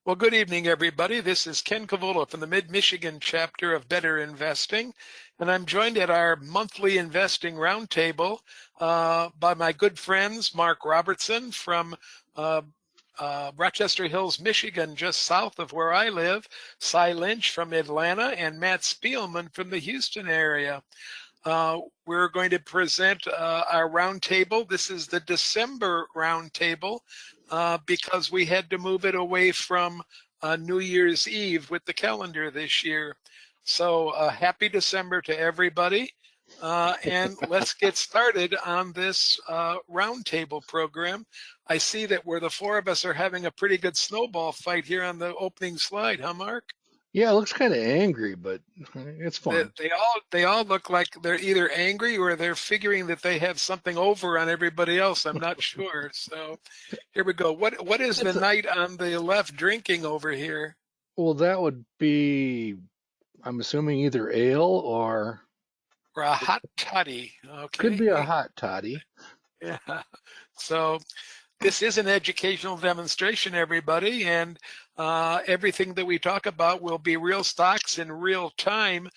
Well, good evening, everybody. This is Ken Kavula from the Mid-Michigan chapter of Better Investing, and I'm joined at our monthly investing roundtable by my good friends, Mark Robertson from Rochester Hills, Michigan, just south of where I live, Lynch from Atlanta, and Matt Spielman from the Houston area. We're going to present our roundtable. This is the December roundtable because we had to move it away from New Year's Eve with the calendar this year. So happy December to everybody. And let's get started on this roundtable program. I see that the four of us are having a pretty good snowball fight here on the opening slide, huh, Mark? Yeah, it looks kind of angry, but it's fun. They all look like they're either angry or they're figuring that they have something over on everybody else. I'm not sure. So here we go. What is the knight on the left drinking over here? Well, that would be, I'm assuming, either ale or a hot toddy. Okay. Could be a hot toddy. Yeah. So this is an educational demonstration, everybody, and everything that we talk about will be real stocks in real time.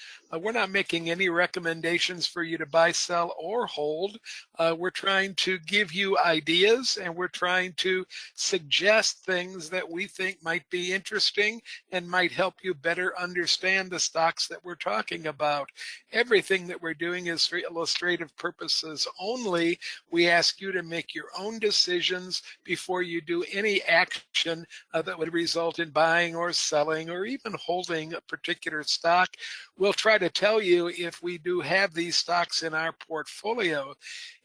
We're not making any recommendations for you to buy, sell, or hold. We're trying to give you ideas, and we're trying to suggest things that we think might be interesting and might help you better understand the stocks that we're talking about. Everything that we're doing is for illustrative purposes only. We ask you to make your own decisions before you do any action that would result in buying or selling or even holding a particular stock. We'll try to tell you if we do have these stocks in our portfolio.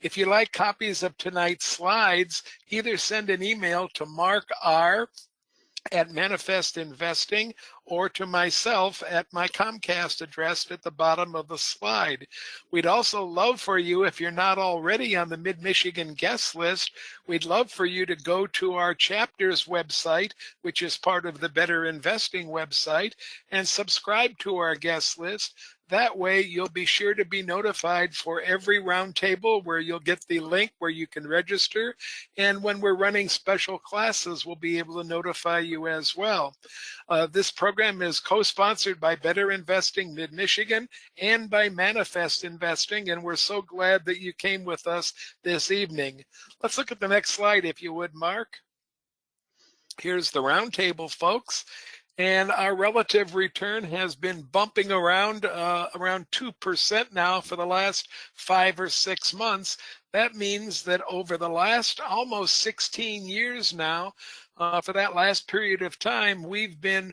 If you like copies of tonight's slides, either send an email to Mark R. at Manifest Investing or to myself at my Comcast address at the bottom of the slide. We'd also love for you, if you're not already on the Mid-Michigan guest list, we'd love for you to go to our chapter's website, which is part of the Better Investing website, and subscribe to our guest list. That way, you'll be sure to be notified for every roundtable where you'll get the link where you can register. And when we're running special classes, we'll be able to notify you as well. This program is co-sponsored by Better Investing Mid-Michigan and by Manifest Investing, and we're so glad that you came with us this evening. Let's look at the next slide, if you would, Mark. Here's the roundtable, folks. And our relative return has been bumping around 2% now for the last 5 or 6 months. That means that over the last almost 16 years now, for that last period of time, we've been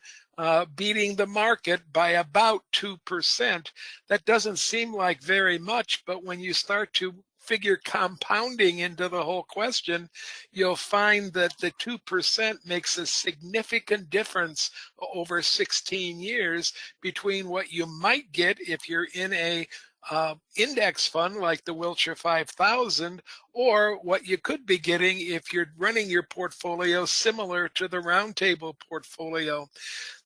beating the market by about 2%. That doesn't seem like very much, but when you start to figure compounding into the whole question, you'll find that the 2% makes a significant difference over 16 years between what you might get if you're in a index fund like the Wilshire 5000, or what you could be getting if you're running your portfolio similar to the roundtable portfolio.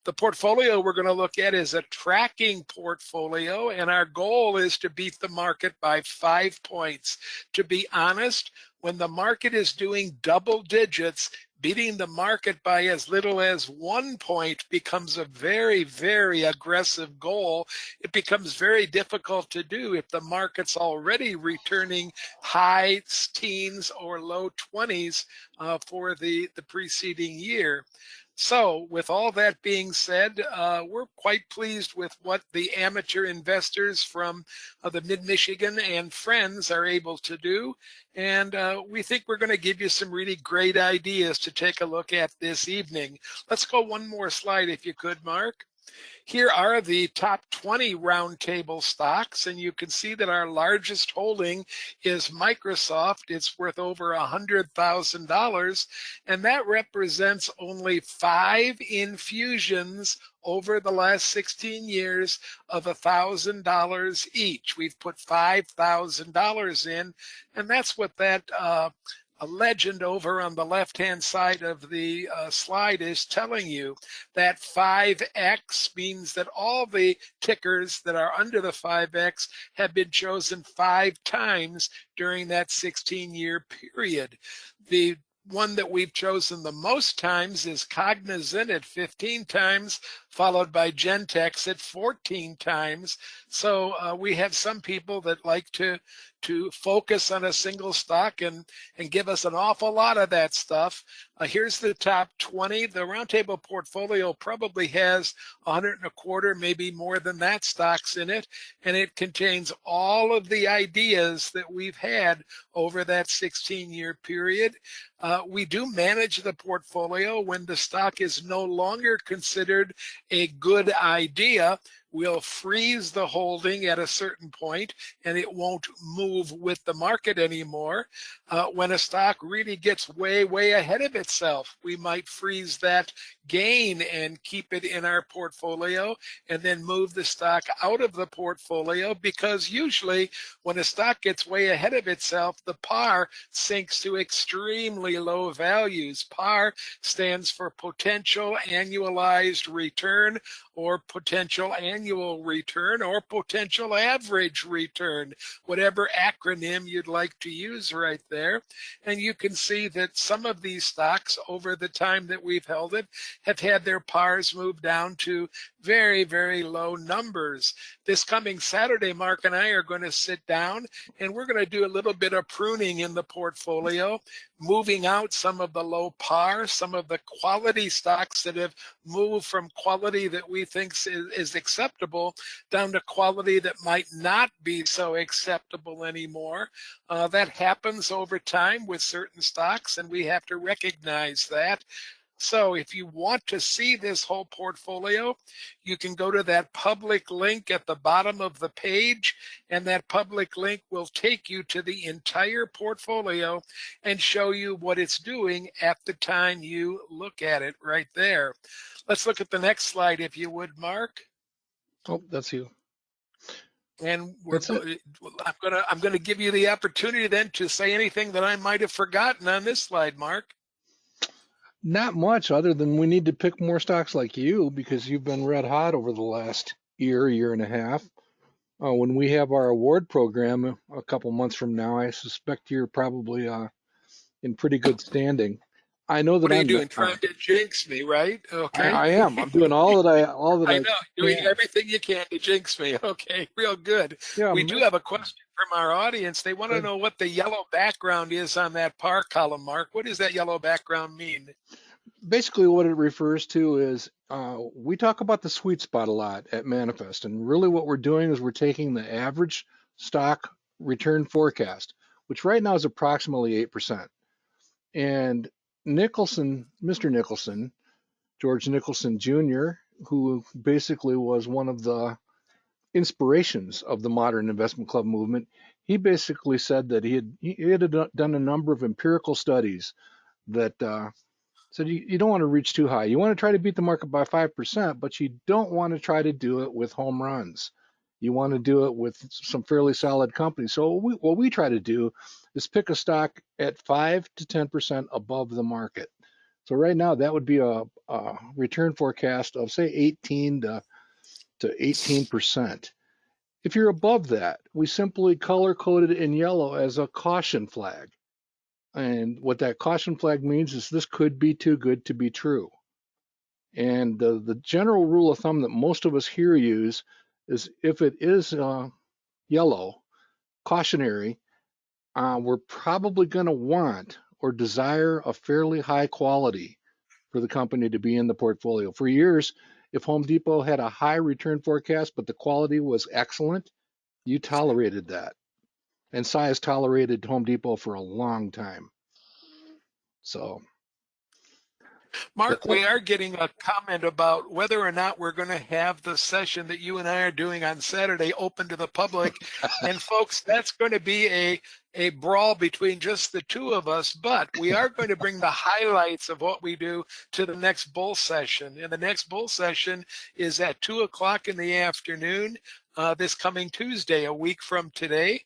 The portfolio we're going to look at is a tracking portfolio, and our goal is to beat the market by 5 points. To be honest, when the market is doing double digits, beating the market by as little as 1 point becomes a very, very aggressive goal. It becomes very difficult to do if the market's already returning high teens or low 20s for the preceding year. So with all that being said, we're quite pleased with what the amateur investors from the Mid-Michigan and friends are able to do. And we think we're going to give you some really great ideas to take a look at this evening. Let's go one more slide, if you could, Mark. Here are the top 20 roundtable stocks, and you can see that our largest holding is Microsoft. It's worth over $100,000, and that represents only 5 infusions over the last 16 years of $1,000 each. We've put $5,000 in, and that's what that a legend over on the left-hand side of the slide is telling you. That 5X means that all the tickers that are under the 5X have been chosen 5 times during that 16-year period. The one that we've chosen the most times is Cognizant at 15 times, followed by Gentex at 14 times. So we have some people that like to focus on a single stock and give us an awful lot of that stuff. Here's the top 20. The roundtable portfolio probably has 100 and a quarter, maybe more than that, stocks in it, and it contains all of the ideas that we've had over that 16-year period. We do manage the portfolio when the stock is no longer considered a good idea. We'll freeze the holding at a certain point and it won't move with the market anymore. When a stock really gets way, way ahead of itself, we might freeze that gain and keep it in our portfolio and then move the stock out of the portfolio, because usually when a stock gets way ahead of itself, the par sinks to extremely low values. PAR stands for potential annualized return, or potential annual return, or potential average return, whatever acronym you'd like to use right there. And you can see that some of these stocks over the time that we've held it have had their PARs move down to very, very low numbers. This coming Saturday, Mark and I are going to sit down and we're going to do a little bit of pruning in the portfolio, moving out some of the low PAR, some of the quality stocks that have moved from quality that we think is acceptable down to quality that might not be so acceptable anymore. That happens over time with certain stocks, and we have to recognize that. So if you want to see this whole portfolio, you can go to that public link at the bottom of the page, and that public link will take you to the entire portfolio and show you what it's doing at the time you look at it right there. Let's look at the next slide, if you would, Mark. Oh, that's you. And I'm gonna give you the opportunity then to say anything that I might have forgotten on this slide, Mark. Not much, other than we need to pick more stocks like you, because you've been red hot over the last year and a half. When we have our award program a couple months from now, I suspect you're probably in pretty good standing. I know that What are you doing? Trying to jinx me, right? Okay. I am. I'm doing all that I I know, doing everything you can to jinx me. Okay, real good. Yeah, we do have a question from our audience. They want to know what the yellow background is on that PAR column, Mark. What does that yellow background mean? Basically, what it refers to is we talk about the sweet spot a lot at Manifest, and really what we're doing is we're taking the average stock return forecast, which right now is approximately 8%. And Mr. Nicholson, George Nicholson Jr., who basically was one of the inspirations of the modern investment club movement, he basically said that he had done a number of empirical studies that said you don't want to reach too high. You want to try to beat the market by 5%, but you don't want to try to do it with home runs. You want to do it with some fairly solid companies. So what we try to do is pick a stock at 5 to 10% above the market. So right now that would be a return forecast of say 18 to 18%. If you're above that, we simply color code it in yellow as a caution flag. And what that caution flag means is this could be too good to be true. And the general rule of thumb that most of us here use is if it is yellow, cautionary, we're probably going to want or desire a fairly high quality for the company to be in the portfolio. For years, if Home Depot had a high return forecast, but the quality was excellent, you tolerated that. And Cy has tolerated Home Depot for a long time. So, Mark, we are getting a comment about whether or not we're going to have the session that you and I are doing on Saturday open to the public. And folks, that's going to be a brawl between just the two of us, but we are going to bring the highlights of what we do to the next bull session. And the next bull session is at 2 o'clock in the afternoon. This coming Tuesday, a week from today.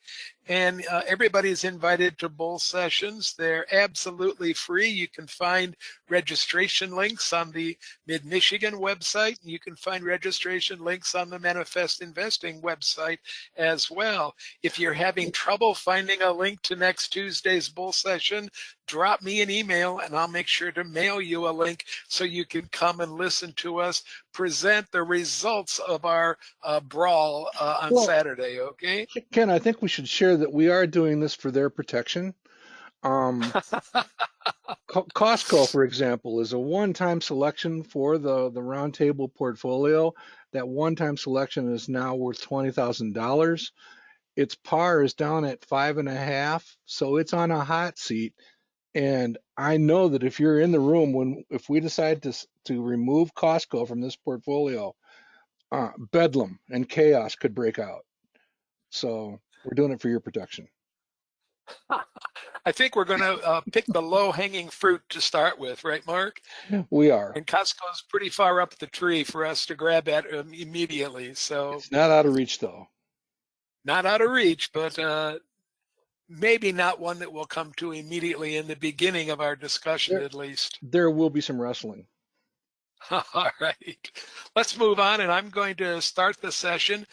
And everybody's invited to bull sessions. They're absolutely free. You can find registration links on the Mid-Michigan website. You can find registration links on the Manifest Investing website as well. If you're having trouble finding a link to next Tuesday's bull session, drop me an email and I'll make sure to mail you a link so you can come and listen to us present the results of our brawl on Well, Saturday, okay? Ken, I think we should share that we are doing this for their protection. Costco, for example, is a one-time selection for the roundtable portfolio. That one-time selection is now worth $20,000. Its par is down at 5.5, so it's on a hot seat. And I know that if you're in the room if we decide to remove Costco from this portfolio, bedlam and chaos could break out. So we're doing it for your protection. I think we're going to pick the low-hanging fruit to start with, right, Mark? We are. And Costco's pretty far up the tree for us to grab at immediately. So It's not out of reach, though. not out of reach, but maybe not one that we'll come to immediately in the beginning of our discussion, There, at least. there will be some wrestling. All right, let's move on, and I'm going to start the session.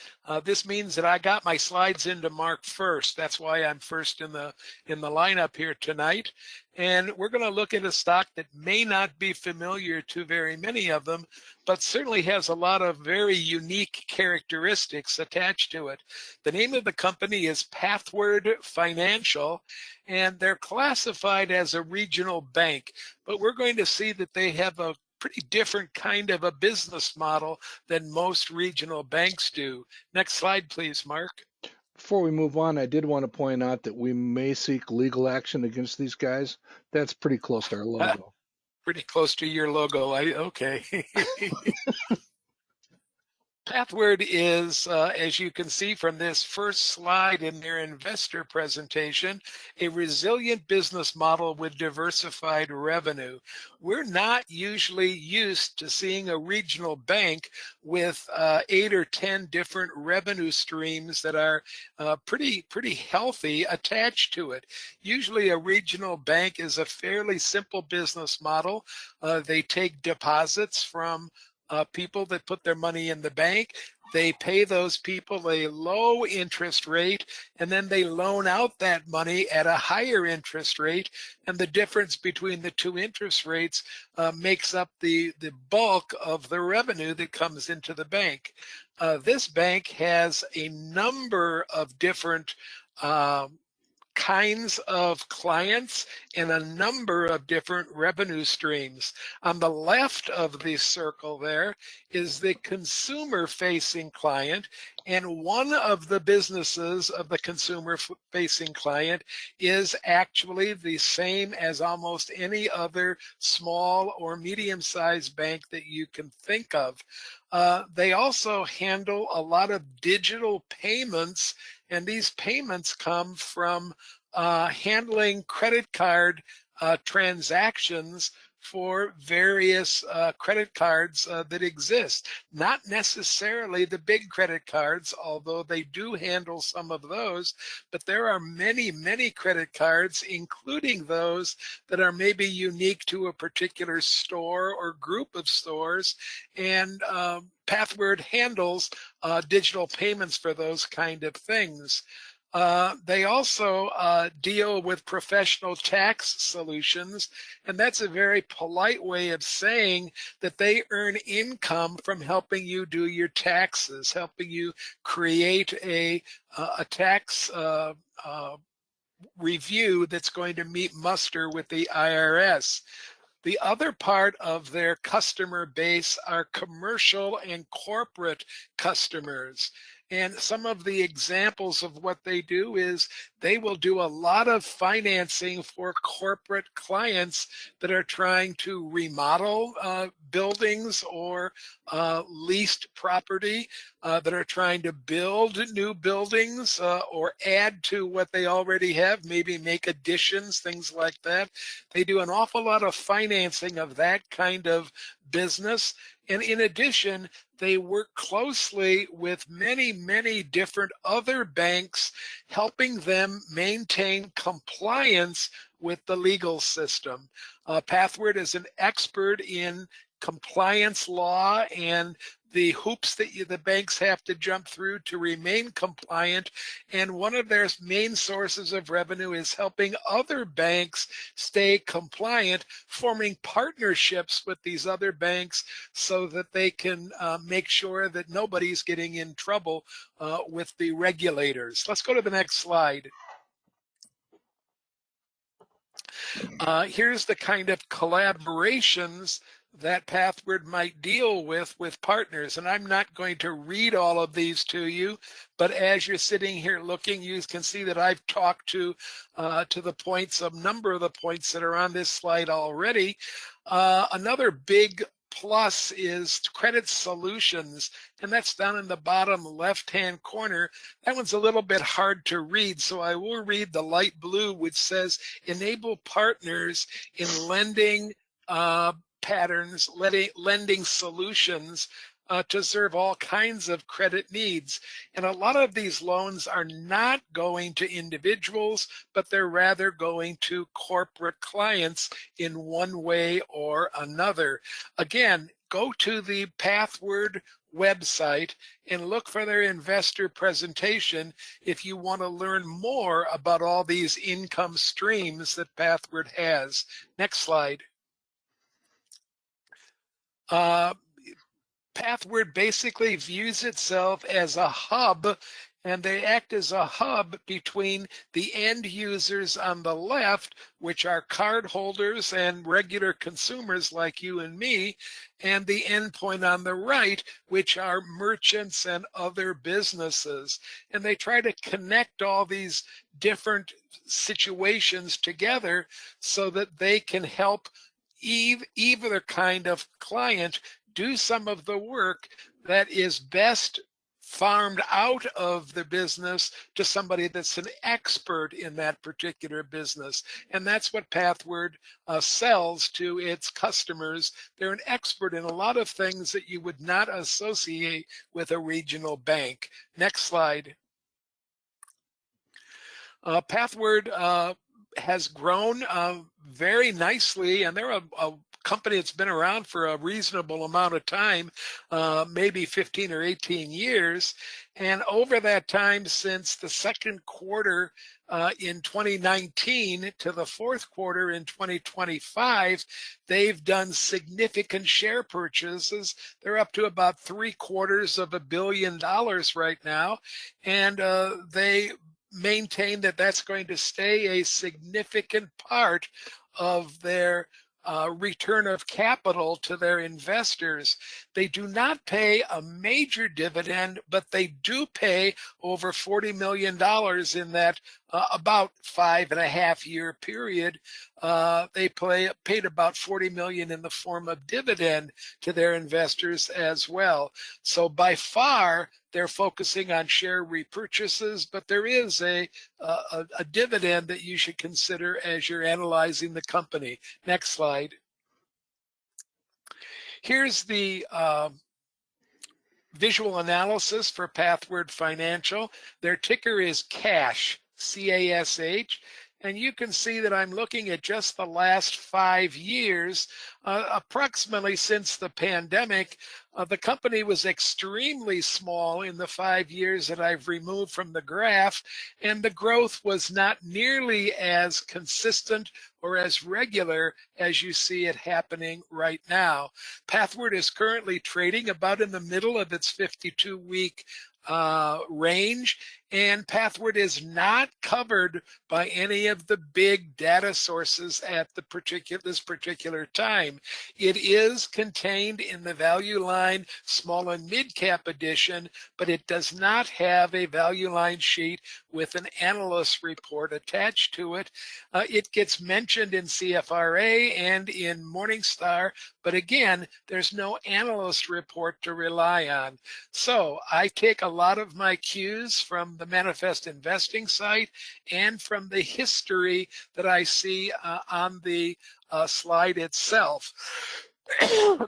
This means that I got my slides into Mark first. That's why I'm first in the lineup here tonight. And we're going to look at a stock that may not be familiar to very many of them, but certainly has a lot of very unique characteristics attached to it. The name of the company is Pathward Financial, and they're classified as a regional bank, but we're going to see that they have a pretty different kind of a business model than most regional banks do. Next slide, please, Mark. Before we move on, I did want to point out that we may seek legal action against these guys. That's pretty close to our logo. Pretty close to your logo. Okay. Pathward is, as you can see from this first slide in their investor presentation, a resilient business model with diversified revenue. We're not usually used to seeing a regional bank with 8 or 10 different revenue streams that are pretty healthy attached to it. Usually a regional bank is a fairly simple business model. They take deposits from people that put their money in the bank. They pay those people a low interest rate, and then they loan out that money at a higher interest rate. And the difference between the two interest rates makes up the bulk of the revenue that comes into the bank. This bank has a number of different kinds of clients and a number of different revenue streams. On the left of the circle there is the consumer-facing client, and one of the businesses of the consumer-facing client is actually the same as almost any other small or medium-sized bank that you can think of. They also handle a lot of digital payments, and these payments come from handling credit card transactions for various credit cards that exist. Not necessarily the big credit cards, although they do handle some of those, but there are many, many credit cards, including those that are maybe unique to a particular store or group of stores, and Pathward handles digital payments for those kind of things. They also deal with professional tax solutions, and that's a very polite way of saying that they earn income from helping you do your taxes, helping you create a tax review that's going to meet muster with the IRS. The other part of their customer base are commercial and corporate customers. And some of the examples of what they do is they will do a lot of financing for corporate clients that are trying to remodel buildings or leased property, that are trying to build new buildings or add to what they already have, maybe make additions, things like that. They do an awful lot of financing of that kind of business. And in addition, they work closely with many, many different other banks, helping them maintain compliance with the legal system. Pathward is an expert in compliance law and the hoops that the banks have to jump through to remain compliant. And one of their main sources of revenue is helping other banks stay compliant, forming partnerships with these other banks so that they can make sure that nobody's getting in trouble with the regulators. Let's go to the next slide. Here's the kind of collaborations that Pathward might deal with partners. And I'm not going to read all of these to you, but as you're sitting here looking, you can see that I've talked to the points, a number of the points that are on this slide already. Another big plus is credit solutions, and that's down in the bottom left-hand corner. That one's a little bit hard to read, so I will read the light blue, which says enable partners in lending patterns, lending solutions to serve all kinds of credit needs. And a lot of these loans are not going to individuals, but they're rather going to corporate clients in one way or another. Again, go to the Pathward website and look for their investor presentation if you want to learn more about all these income streams that Pathward has. Next slide. Pathward basically views itself as a hub, and they act as a hub between the end users on the left, which are card holders and regular consumers like you and me, and the endpoint on the right, which are merchants and other businesses. And they try to connect all these different situations together so that they can help either kind of client do some of the work that is best farmed out of the business to somebody that's an expert in that particular business. And that's what Pathward sells to its customers. They're an expert in a lot of things that you would not associate with a regional bank. Next slide. Pathward has grown very nicely, and they're a company that's been around for a reasonable amount of time, maybe 15 or 18 years. And over that time, since the second quarter in 2019 to the fourth quarter in 2025, they've done significant share purchases. They're up to about $750 million right now. And they maintain that that's going to stay a significant part of their return of capital to their investors. They do not pay a major dividend, but they do pay over $40 million in that about 5.5 year period. They paid about $40 million in the form of dividend to their investors as well. So by far, they're focusing on share repurchases, but there is a dividend that you should consider as you're analyzing the company. Next slide. Here's the visual analysis for Pathward Financial. Their ticker is CASH, C-A-S-H. And you can see that I'm looking at just the last 5 years, approximately since the pandemic. The company was extremely small in the 5 years that I've removed from the graph, and the growth was not nearly as consistent or as regular as you see it happening right now. Pathward is currently trading about in the middle of its 52-week range, and Pathward is not covered by any of the big data sources at this particular time. It is contained in the Value Line Small and Mid Cap edition, but it does not have a Value Line sheet with an analyst report attached to it. It gets mentioned in CFRA and in Morningstar, but again, there's no analyst report to rely on. So I take a lot of my cues from the Manifest Investing site and from the history that I see on the slide itself.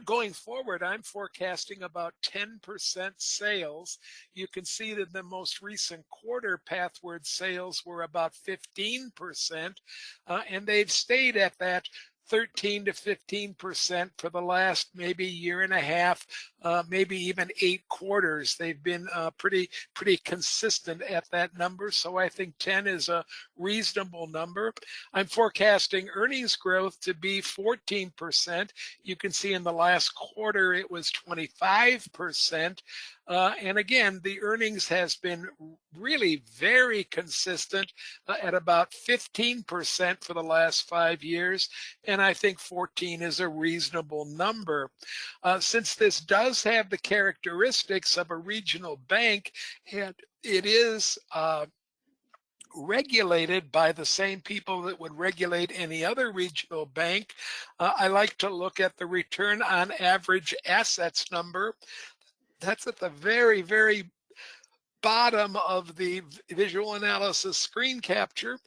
Going forward, I'm forecasting about 10% sales. You can see that the most recent quarter, Pathward sales were about 15%, and they've stayed at that 13 to 15% for the last maybe year and a half, maybe even 8 quarters. They've been pretty consistent at that number. So I think 10 is a reasonable number. I'm forecasting earnings growth to be 14%. You can see in the last quarter it was 25%. And again, the earnings has been really very consistent at about 15% for the last 5 years. And I think 14 is a reasonable number. Since this does have the characteristics of a regional bank, and it is regulated by the same people that would regulate any other regional bank, I like to look at the return on average assets number. That's at the very, very bottom of the visual analysis screen capture.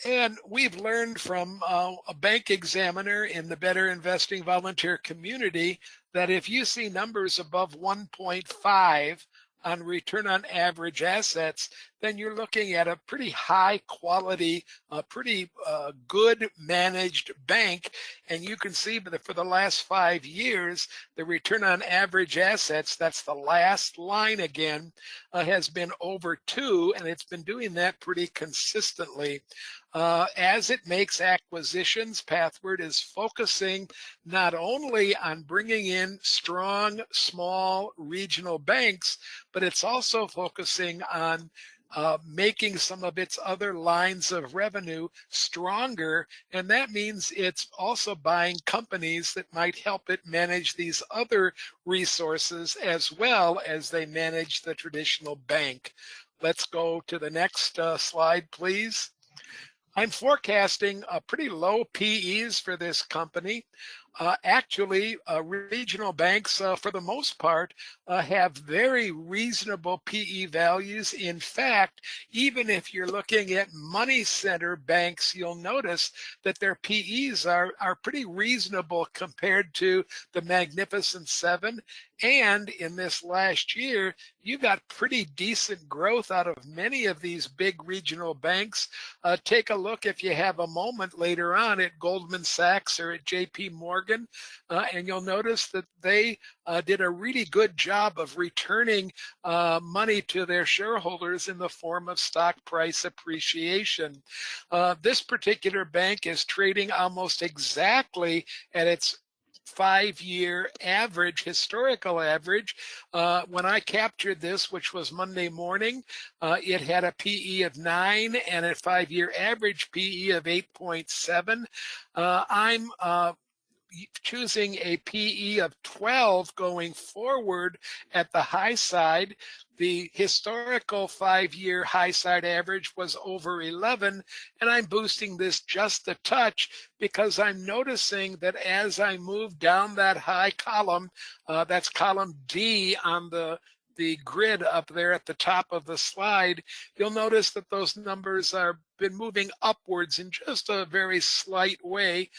And we've learned from a bank examiner in the Better Investing volunteer community that if you see numbers above 1.5 on return on average assets, then you're looking at a pretty high quality, pretty good managed bank. And you can see that for the last 5 years, the return on average assets, that's the last line again, has been over 2, and it's been doing that pretty consistently. As it makes acquisitions, Pathward is focusing not only on bringing in strong, small regional banks, but it's also focusing on making some of its other lines of revenue stronger. And that means it's also buying companies that might help it manage these other resources as well as they manage the traditional bank. Let's go to the next slide, please. I'm forecasting pretty low PEs for this company. Actually, regional banks, for the most part, have very reasonable PE values. In fact, even if you're looking at money center banks, you'll notice that their PEs are pretty reasonable compared to the Magnificent Seven. And in this last year, you got pretty decent growth out of many of these big regional banks. Take a look, if you have a moment later on, at Goldman Sachs or at JP Morgan, and you'll notice that they did a really good job of returning money to their shareholders in the form of stock price appreciation. This particular bank is trading almost exactly at its 5-year average, historical average. When I captured this, which was Monday morning, it had a PE of 9 and a 5-year average PE of 8.7. I'm choosing a PE of 12 going forward at the high side. The historical 5-year high side average was over 11, and I'm boosting this just a touch because I'm noticing that as I move down that high column, that's column D on the grid up there at the top of the slide, you'll notice that those numbers are been moving upwards in just a very slight way,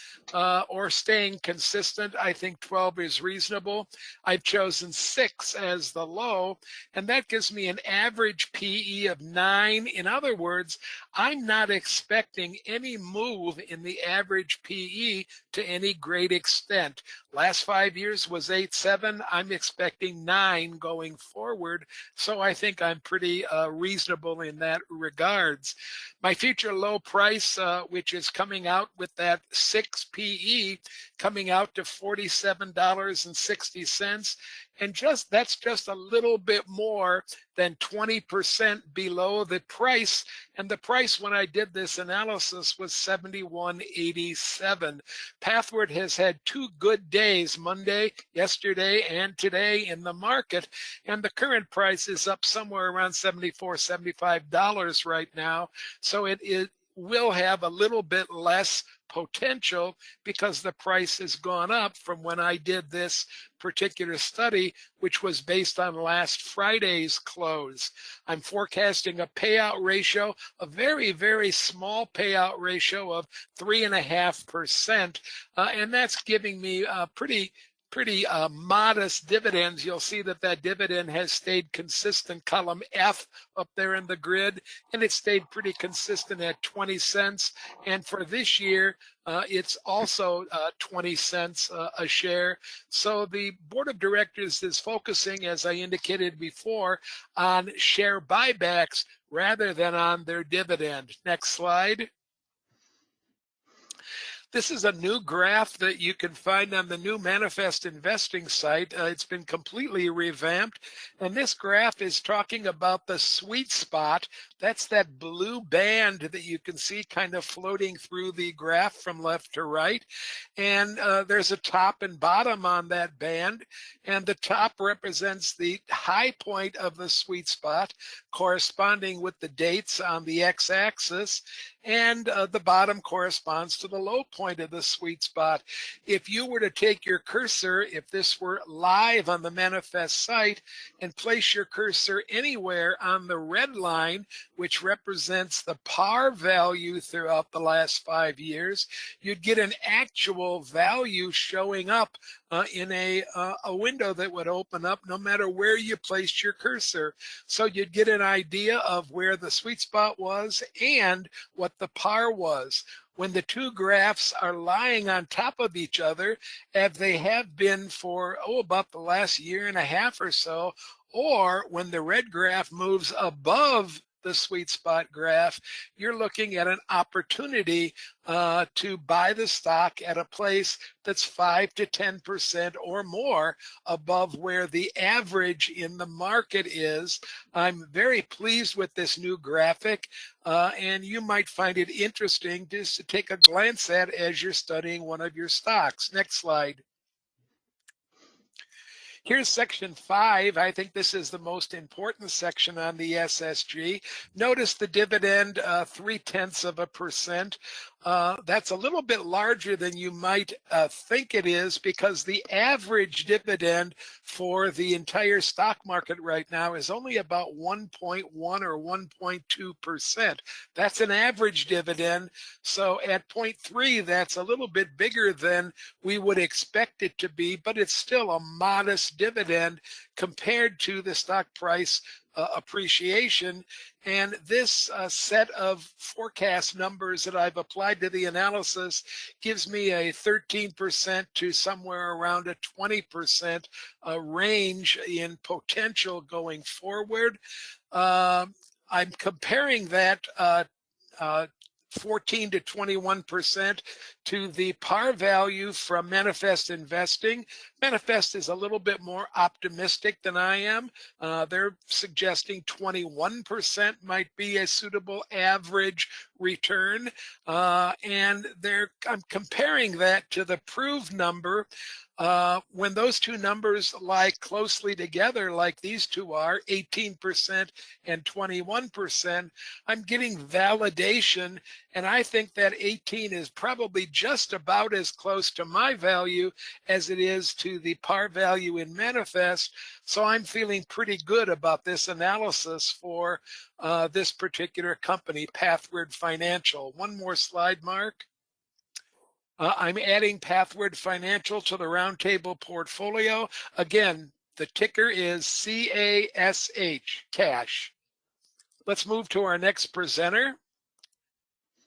or staying consistent. I think 12 is reasonable. I've chosen 6 as the low, and that gives me an average PE of 9. In other words, I'm not expecting any move in the average PE to any great extent. Last 5 years was 8.7. I'm expecting 9 going forward. So I think I'm pretty reasonable in that regards. My future low price, which is coming out with that 6 PE, coming out to $47.60. And that's just a little bit more than 20% below the price. And the price when I did this analysis was $71.87. Pathward has had 2 good days, Monday, yesterday, and today in the market. And the current price is up somewhere around $74, $75 right now. So it will have a little bit less potential because the price has gone up from when I did this particular study, which was based on last Friday's close. I'm forecasting a payout ratio, a very, very small payout ratio of 3.5%, and that's giving me a pretty pretty modest dividends. You'll see that that dividend has stayed consistent, column F up there in the grid, and it stayed pretty consistent at 20 cents. And for this year, it's also 20 cents a share. So the board of directors is focusing, as I indicated before, on share buybacks rather than on their dividend. Next slide. This is a new graph that you can find on the new Manifest Investing site. It's been completely revamped. And this graph is talking about the sweet spot. That's that blue band that you can see kind of floating through the graph from left to right. And there's a top and bottom on that band. And the top represents the high point of the sweet spot, corresponding with the dates on the x-axis. And the bottom corresponds to the low point of the sweet spot. If you were to take your cursor, if this were live on the Manifest site, and place your cursor anywhere on the red line, which represents the par value throughout the last 5 years, you'd get an actual value showing up in a window that would open up no matter where you placed your cursor. So you'd get an idea of where the sweet spot was and what the par was. When the two graphs are lying on top of each other, as they have been for, about the last year and a half or so, or when the red graph moves above the sweet spot graph, you're looking at an opportunity to buy the stock at a place that's 5 to 10% or more above where the average in the market is. I'm very pleased with this new graphic, and you might find it interesting just to take a glance at as you're studying one of your stocks. Next slide. Here's section 5. I think this is the most important section on the SSG. Notice the dividend, 0.3%. That's a little bit larger than you might think it is, because the average dividend for the entire stock market right now is only about 1.1 or 1.2%. That's an average dividend. So at 0.3, that's a little bit bigger than we would expect it to be, but it's still a modest dividend compared to the stock price appreciation. And this set of forecast numbers that I've applied to the analysis gives me a 13% to somewhere around a 20% range in potential going forward. I'm comparing that 14 to 21% to the par value from Manifest Investing. Manifest is a little bit more optimistic than I am. They're suggesting 21% might be a suitable average return. And I'm comparing that to the proved number. When those two numbers lie closely together, like these two are, 18% and 21%, I'm getting validation. And I think that 18 is probably just about as close to my value as it is to the par value in Manifest. So I'm feeling pretty good about this analysis for this particular company, Pathward Financial. One more slide, Mark. I'm adding Pathward Financial to the roundtable portfolio. Again, the ticker is CASH, cash. Let's move to our next presenter.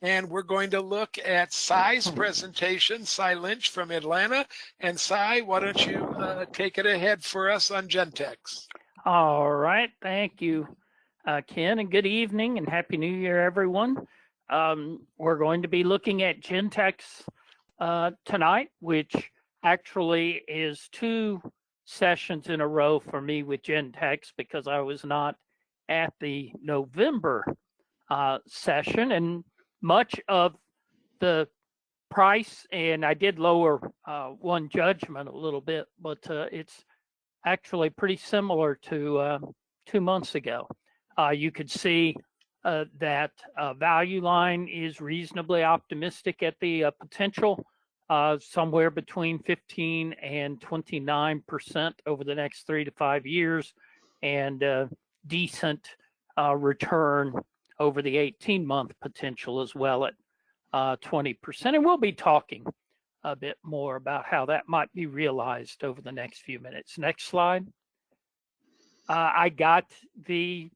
And we're going to look at Cy's presentation, Cy Lynch from Atlanta. And Cy, why don't you take it ahead for us on Gentex? All right. Thank you, Ken, and good evening and Happy New Year, everyone. We're going to be looking at Gentex tonight, which actually is 2 sessions in a row for me with Gentex because I was not at the November session, and much of the price, and I did lower one judgment a little bit, but it's actually pretty similar to 2 months ago. You could see that value line is reasonably optimistic at the potential, somewhere between 15 and 29% over the next 3 to 5 years, and decent return over the 18-month potential as well at 20%. And we'll be talking a bit more about how that might be realized over the next few minutes. Next slide. I got the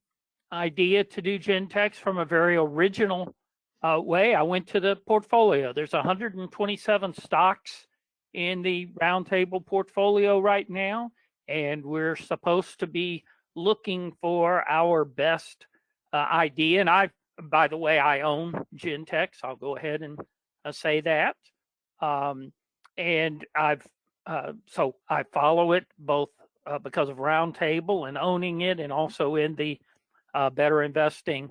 idea to do Gentex from a very original way. I went to the portfolio. There's 127 stocks in the roundtable portfolio right now, and we're supposed to be looking for our best idea. And by the way, I own Gentex. I'll go ahead and say that. And so I follow it both because of roundtable and owning it, and also in the better investing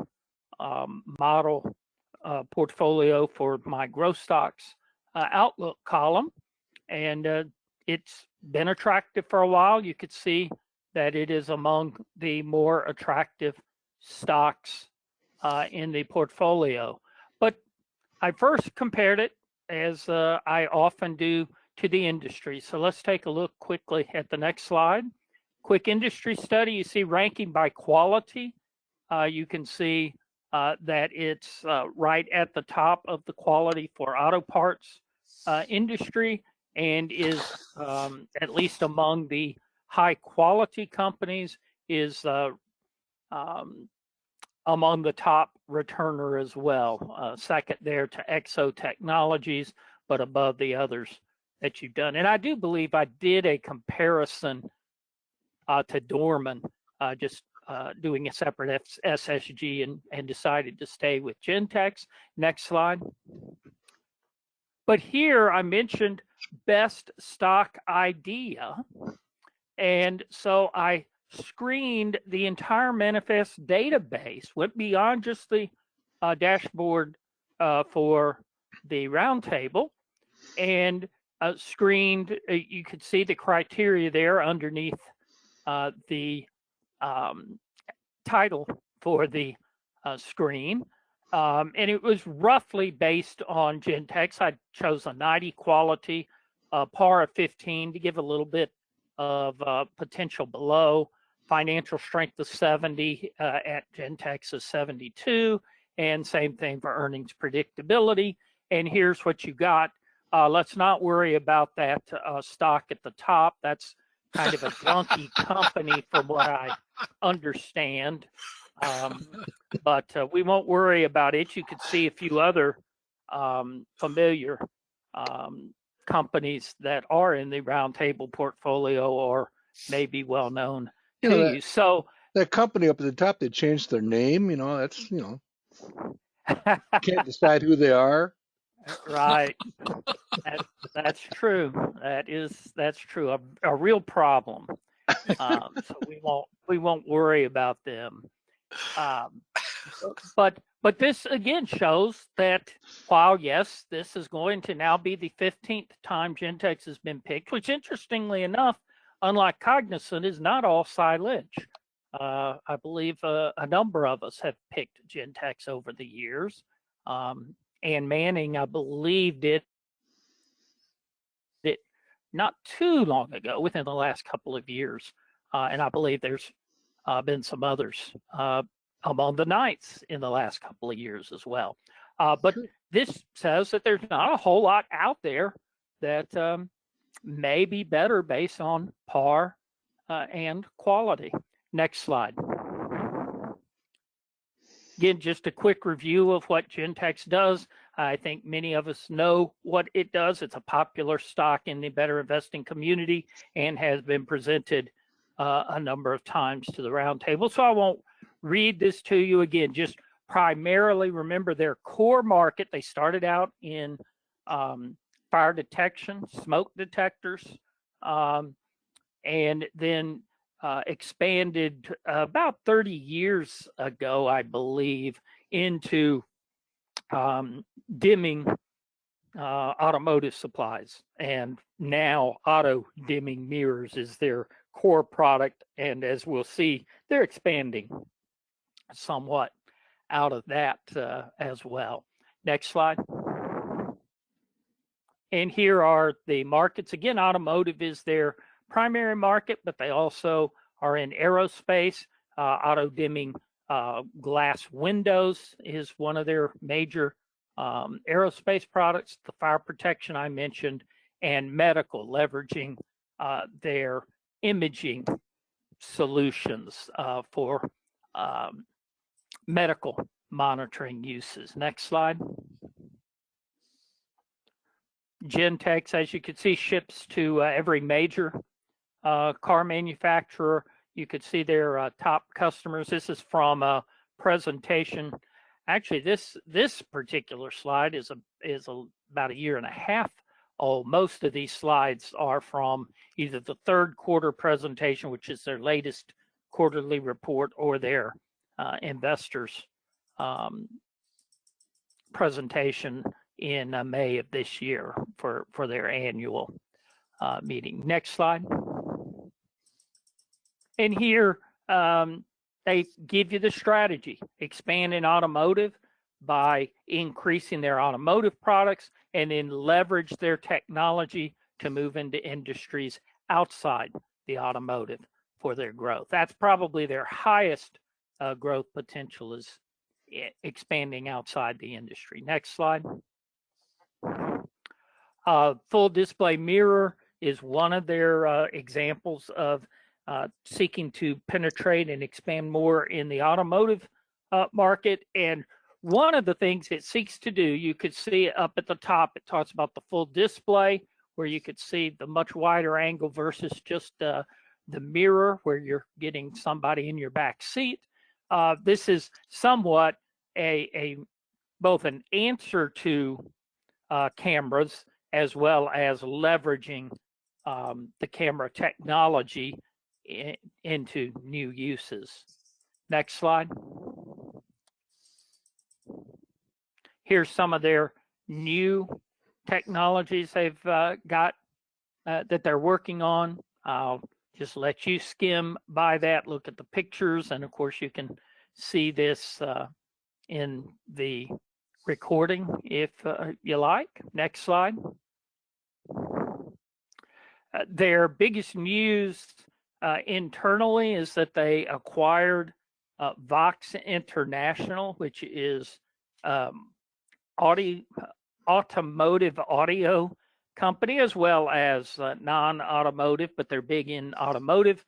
model portfolio for my growth stocks outlook column. And it's been attractive for a while. You could see that it is among the more attractive stocks in the portfolio. But I first compared it, as I often do, to the industry. So let's take a look quickly at the next slide. Quick industry study. You see ranking by quality. You can see that it's right at the top of the quality for auto parts industry, and is at least among the high quality companies, is among the top returner as well. Second there to Exo Technologies, but above the others that you've done. And I do believe I did a comparison to Dorman, just doing a separate SSG, and decided to stay with Gentex. Next slide. But here I mentioned best stock idea. And so I screened the entire Manifest database, went beyond just the dashboard for the roundtable, and screened. You could see the criteria there underneath the title for the screen. And it was roughly based on Gentex. I chose a 90 quality, par of 15 to give a little bit of potential below. Financial strength of 70 at Gentex is 72, and same thing for earnings predictability. And here's what you got. Let's not worry about that stock at the top. That's kind of a junky company from what I understand. But we won't worry about it. You could see a few other familiar companies that are in the roundtable portfolio, or maybe well known to you. So that company up at the top, they changed their name. That's can't decide who they are. Right. That's true. That's true. A real problem. So we won't worry about them. But this again shows that while yes, this is going to now be the 15th time Gentex has been picked, which interestingly enough, unlike Cognizant, is not all Cy Lynch. I believe a number of us have picked Gentex over the years. And Manning, I believe, did it not too long ago, within the last couple of years. And I believe there's been some others among the Knights in the last couple of years as well. But this says that there's not a whole lot out there that may be better based on par and quality. Next slide. Again, just a quick review of what Gentex does. I think many of us know what it does. It's a popular stock in the better investing community and has been presented a number of times to the roundtable. So I won't read this to you again. Just primarily remember their core market. They started out in fire detection, smoke detectors, and then expanded about 30 years ago, I believe, into dimming automotive supplies. And now auto dimming mirrors is their core product. And as we'll see, they're expanding somewhat out of that as well. Next slide. And here are the markets. Again, automotive is their primary market, but they also are in aerospace. Auto dimming glass windows is one of their major aerospace products. The fire protection I mentioned, and medical, leveraging their imaging solutions for medical monitoring uses. Next slide. Gentex, as you can see, ships to every major car manufacturer. You could see their top customers. This is from a presentation. Actually, this particular slide is about a year and a half old. Most of these slides are from either the third quarter presentation, which is their latest quarterly report, or their investors presentation in May of this year for their annual meeting. Next slide. And here they give you the strategy: expand in automotive by increasing their automotive products, and then leverage their technology to move into industries outside the automotive for their growth. That's probably their highest growth potential, is expanding outside the industry. Next slide. Full display mirror is one of their examples of seeking to penetrate and expand more in the automotive market. And one of the things it seeks to do, you could see up at the top, it talks about the full display, where you could see the much wider angle versus just the mirror where you're getting somebody in your back seat. This is somewhat both an answer to cameras, as well as leveraging the camera technology into new uses. Next slide. Here's some of their new technologies they've got that they're working on. I'll just let you skim by that, look at the pictures, and of course you can see this in the recording if you like. Next slide. Their biggest news internally is that they acquired Vox International, which is automotive audio company, as well as non-automotive, but they're big in automotive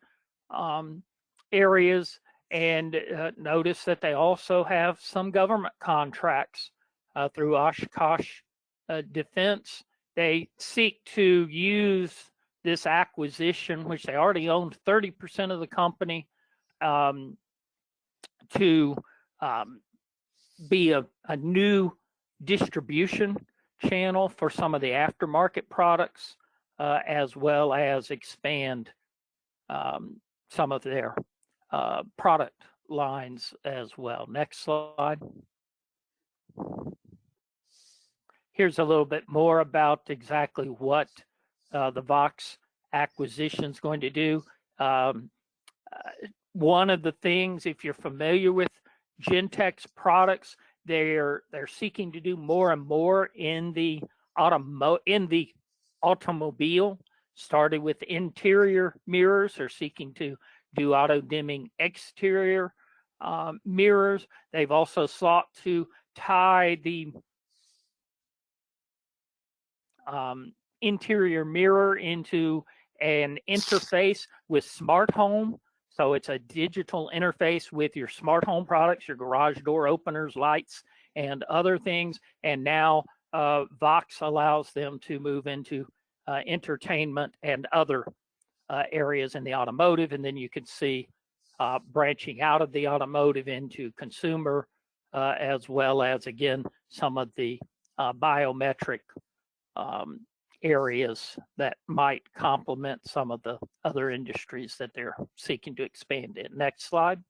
areas. And notice that they also have some government contracts through Oshkosh Defense. They seek to use this acquisition, which they already owned 30% of the company, to be a new distribution channel for some of the aftermarket products, as well as expand some of their product lines as well. Next slide. Here's a little bit more about exactly what the Vox acquisition is going to do. One of the things, if you're familiar with Gentex products, they're seeking to do more and more in the automobile. Started with interior mirrors. They're seeking to do auto dimming exterior mirrors. They've also sought to tie the interior mirror into an interface with smart home. So it's a digital interface with your smart home products, your garage door openers, lights, and other things. And now Vox allows them to move into entertainment and other areas in the automotive. And then you can see branching out of the automotive into consumer, as well as, again, some of the biometric areas that might complement some of the other industries that they're seeking to expand in. Next slide.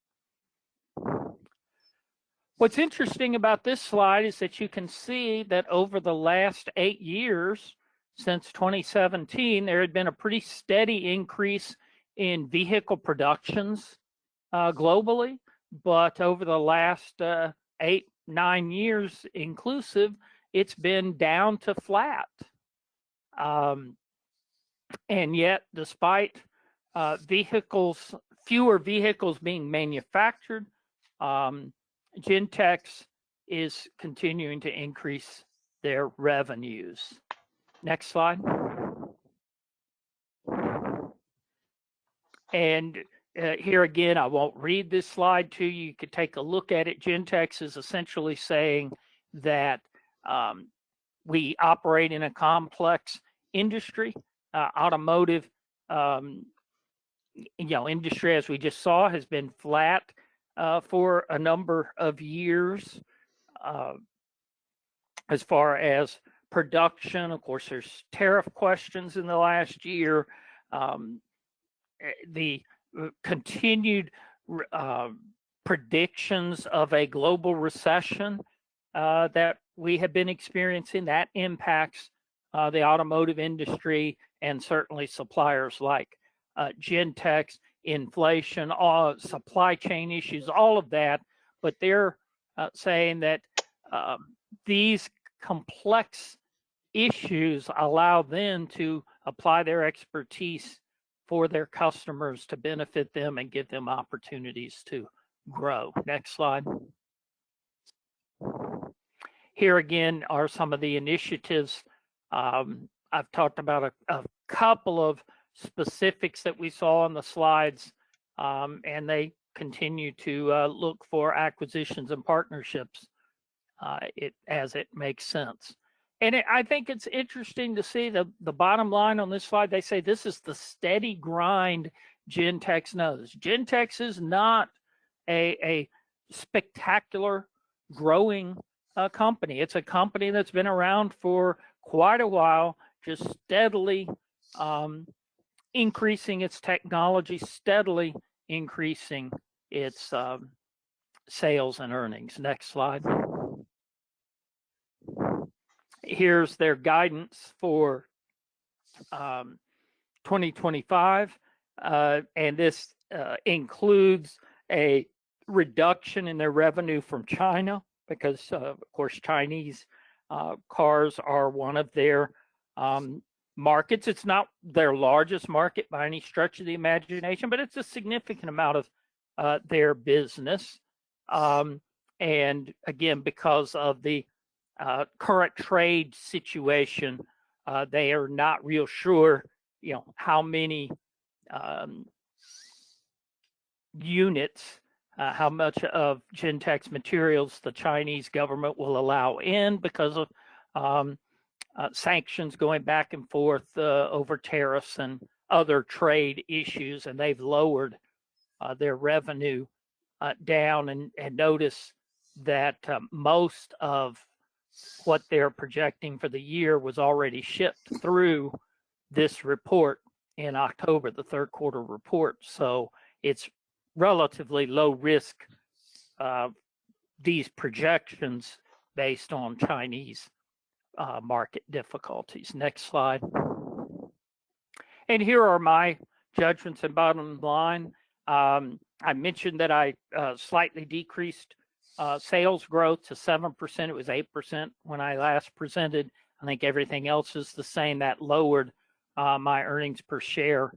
What's interesting about this slide is that you can see that over the last 8 years, since 2017, there had been a pretty steady increase in vehicle productions globally, but over the last 8-9 years inclusive, it's been down to flat. And yet, despite fewer vehicles being manufactured, Gentex is continuing to increase their revenues. Next slide. And here again, I won't read this slide to you. You could take a look at it. Gentex is essentially saying that we operate in a complex industry. Automotive, industry, as we just saw, has been flat for a number of years. As far as production, of course, there's tariff questions in the last year. The continued predictions of a global recession that we have been experiencing, that impacts the automotive industry and certainly suppliers like Gentex, inflation, all supply chain issues, all of that. But they're saying that these complex issues allow them to apply their expertise for their customers to benefit them and give them opportunities to grow. Next slide. Here again are some of the initiatives. I've talked about a couple of specifics that we saw on the slides, and they continue to look for acquisitions and partnerships as it makes sense. And I think it's interesting to see the bottom line on this slide. They say this is the steady grind Gentex knows. Gentex is not a spectacular growing company. It's a company that's been around for quite a while, just steadily increasing its technology, steadily increasing its sales and earnings. Next slide. Here's their guidance for 2025, and this includes a reduction in their revenue from China because, of course, Chinese cars are one of their markets. It's not their largest market by any stretch of the imagination, but it's a significant amount of their business. And again, because of the current trade situation, they are not real sure, how many units, how much of Gentex materials the Chinese government will allow in because of sanctions going back and forth over tariffs and other trade issues, and they've lowered their revenue down. And notice that most of what they're projecting for the year was already shipped through this report in October, the third quarter report. So it's relatively low risk, these projections based on Chinese market difficulties. Next slide. And here are my judgments and bottom line. I mentioned that I slightly decreased sales growth to 7%. It was 8% when I last presented. I think everything else is the same. That lowered my earnings per share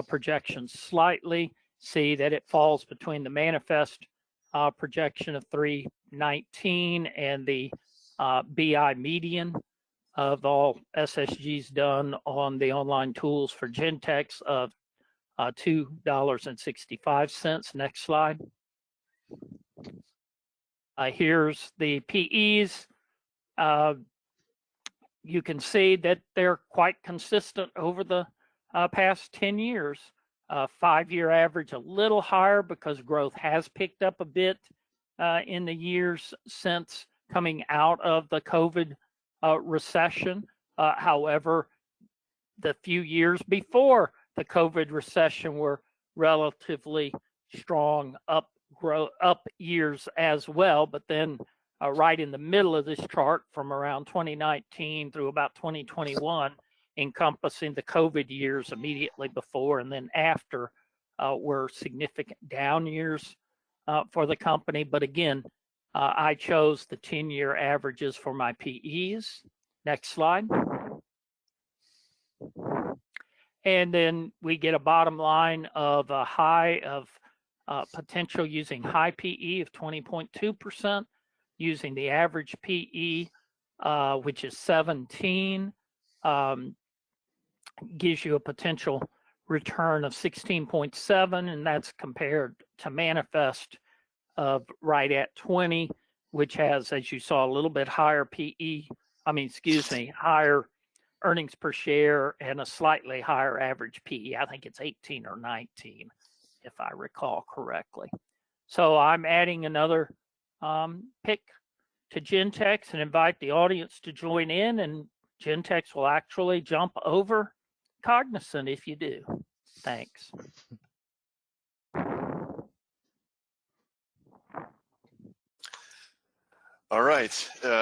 projections slightly. See that it falls between the manifest projection of 319 and the BI median of all SSGs done on the online tools for Gentex of $2.65. Next slide. Here's the PEs. You can see that they're quite consistent over the past 10 years. 5-year average a little higher because growth has picked up a bit in the years since coming out of the COVID recession. However, the few years before the COVID recession were relatively strong up years as well. But then right in the middle of this chart from around 2019 through about 2021, encompassing the COVID years immediately before and then after, were significant down years for the company. But again, I chose the 10-year averages for my PEs. Next slide. And then we get a bottom line of a high of potential using high PE of 20.2%, using the average PE, which is 17, gives you a potential return of 16.7, and that's compared to Manifest of right at 20, which has, as you saw, a little bit higher higher earnings per share and a slightly higher average PE. I think it's 18 or 19, if I recall correctly. So I'm adding another pick to Gentex and invite the audience to join in, and Gentex will actually jump over Cognizant if you do. Thanks. All right.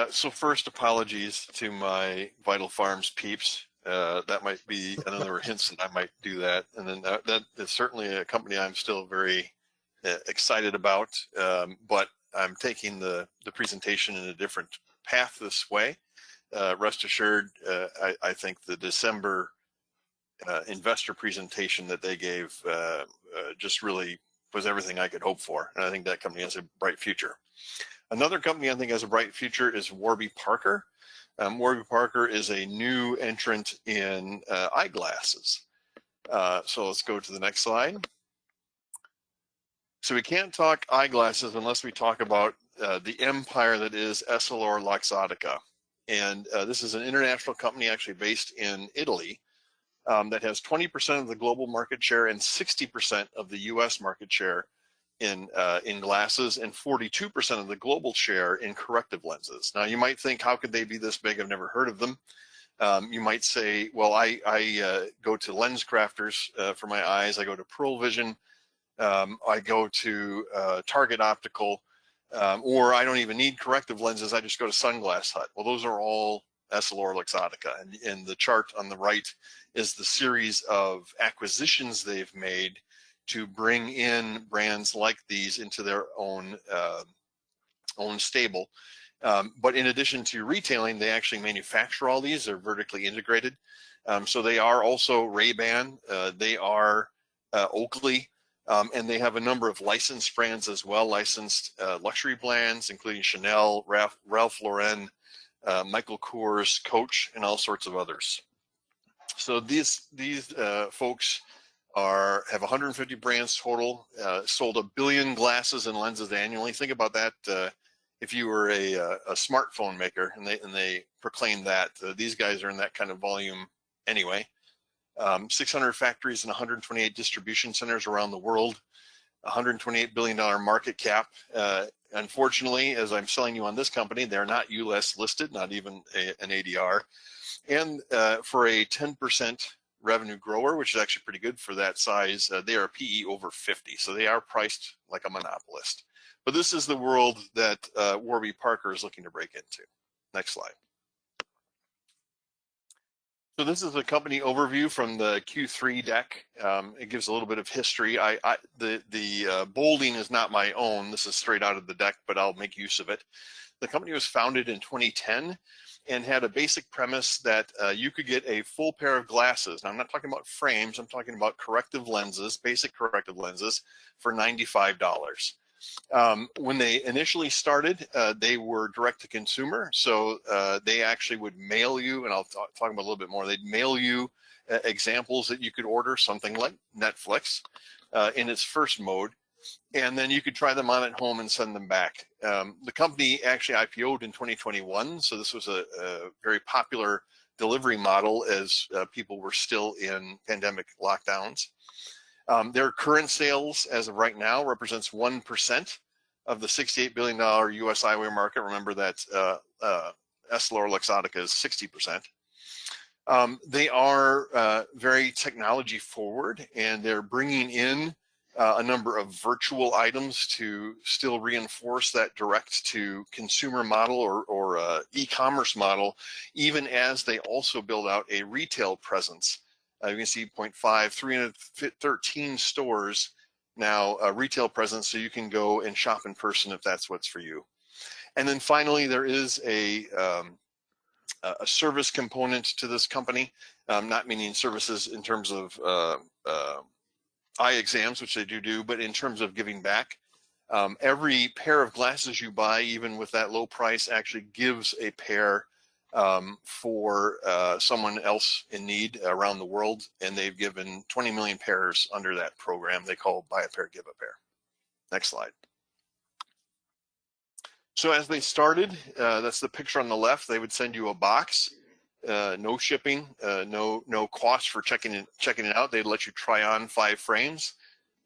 So first, apologies to my Vital Farms peeps. That might be another hint that I might do that. And then that is certainly a company I'm still very excited about, but I'm taking the presentation in a different path this way. Rest assured, I think the December investor presentation that they gave just really was everything I could hope for. And I think that company has a bright future. Another company I think has a bright future is Warby Parker. Warby Parker is a new entrant in eyeglasses. So let's go to the next slide. So we can't talk eyeglasses unless we talk about the empire that is EssilorLuxottica. And this is an international company actually based in Italy that has 20% of the global market share and 60% of the US market share in glasses and 42% of the global share in corrective lenses. Now you might think, how could they be this big? I've never heard of them. You might say, well, I go to lens crafters for my eyes. I go to Pearl Vision. I go to Target Optical, or I don't even need corrective lenses. I just go to Sunglass Hut. Well, those are all EssilorLuxottica. And the chart on the right is the series of acquisitions they've made to bring in brands like these into their own stable. But in addition to retailing, they actually manufacture all these. They're vertically integrated. So they are also Ray-Ban. They are Oakley. And they have a number of licensed brands as well, licensed luxury brands, including Chanel, Ralph Lauren, Michael Kors, Coach, and all sorts of others. So these folks have 150 brands total, sold 1 billion glasses and lenses annually. Think about that. If you were a smartphone maker and they proclaim that, these guys are in that kind of volume anyway. 600 factories and 128 distribution centers around the world, $128 billion market cap. Unfortunately, as I'm selling you on this company, they're not US listed, not even an ADR. And for a 10% revenue grower, which is actually pretty good for that size, they are PE over 50. So they are priced like a monopolist. But this is the world that Warby Parker is looking to break into. Next slide. So this is a company overview from the Q3 deck. It gives a little bit of history. The bolding is not my own. This is straight out of the deck, but I'll make use of it. The company was founded in 2010 and had a basic premise that you could get a full pair of glasses. Now, I'm not talking about frames. I'm talking about corrective lenses, basic corrective lenses, for $95. When they initially started, they were direct to consumer. So they actually would mail you, and I'll talk about a little bit more, they'd mail you examples that you could order, something like Netflix in its first mode, and then you could try them on at home and send them back. The company actually IPO'd in 2021, so this was a very popular delivery model as people were still in pandemic lockdowns. Their current sales as of right now represents 1% of the $68 billion US eyewear market. Remember that EssilorLuxottica is 60%. They are very technology forward, and they're bringing in a number of virtual items to still reinforce that direct to consumer model or e-commerce model, even as they also build out a retail presence. You can see 313 stores now, retail presence, so you can go and shop in person if that's what's for you. And then finally, there is a service component to this company, not meaning services in terms of eye exams, which they do, but in terms of giving back. Every pair of glasses you buy, even with that low price, actually gives a pair for someone else in need around the world, and they've given 20 million pairs under that program they call Buy a Pair, Give a Pair. Next slide. So as they started, that's the picture on the left, they would send you a box, no shipping, no cost for checking it out. They'd let you try on 5 frames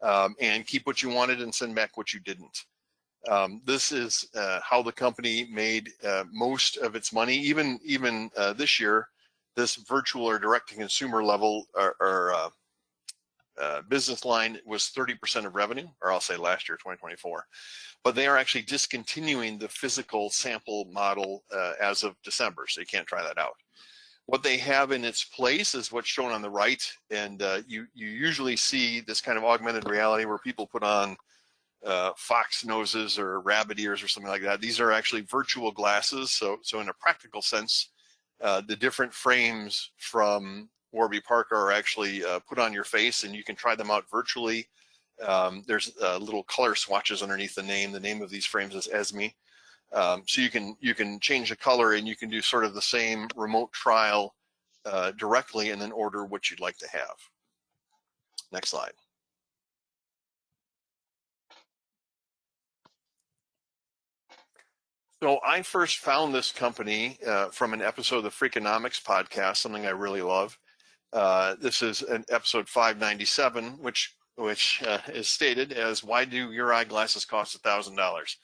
and keep what you wanted and send back what you didn't. This is how the company made most of its money. Even this year, this virtual or direct-to-consumer level or business line was 30% of revenue, or I'll say last year, 2024. But they are actually discontinuing the physical sample model as of December, so you can't try that out. What they have in its place is what's shown on the right, and you usually see this kind of augmented reality where people put on fox noses or rabbit ears or something like that. These are actually virtual glasses, so in a practical sense, the different frames from Warby Parker are actually put on your face, and you can try them out virtually. There's little color swatches underneath the name. The name of these frames is Esme. So you can change the color, and you can do sort of the same remote trial directly, and then order what you'd like to have. Next slide. So I first found this company from an episode of the Freakonomics podcast, something I really love. This is an episode 597, which is stated as, why do your eyeglasses cost $1,000?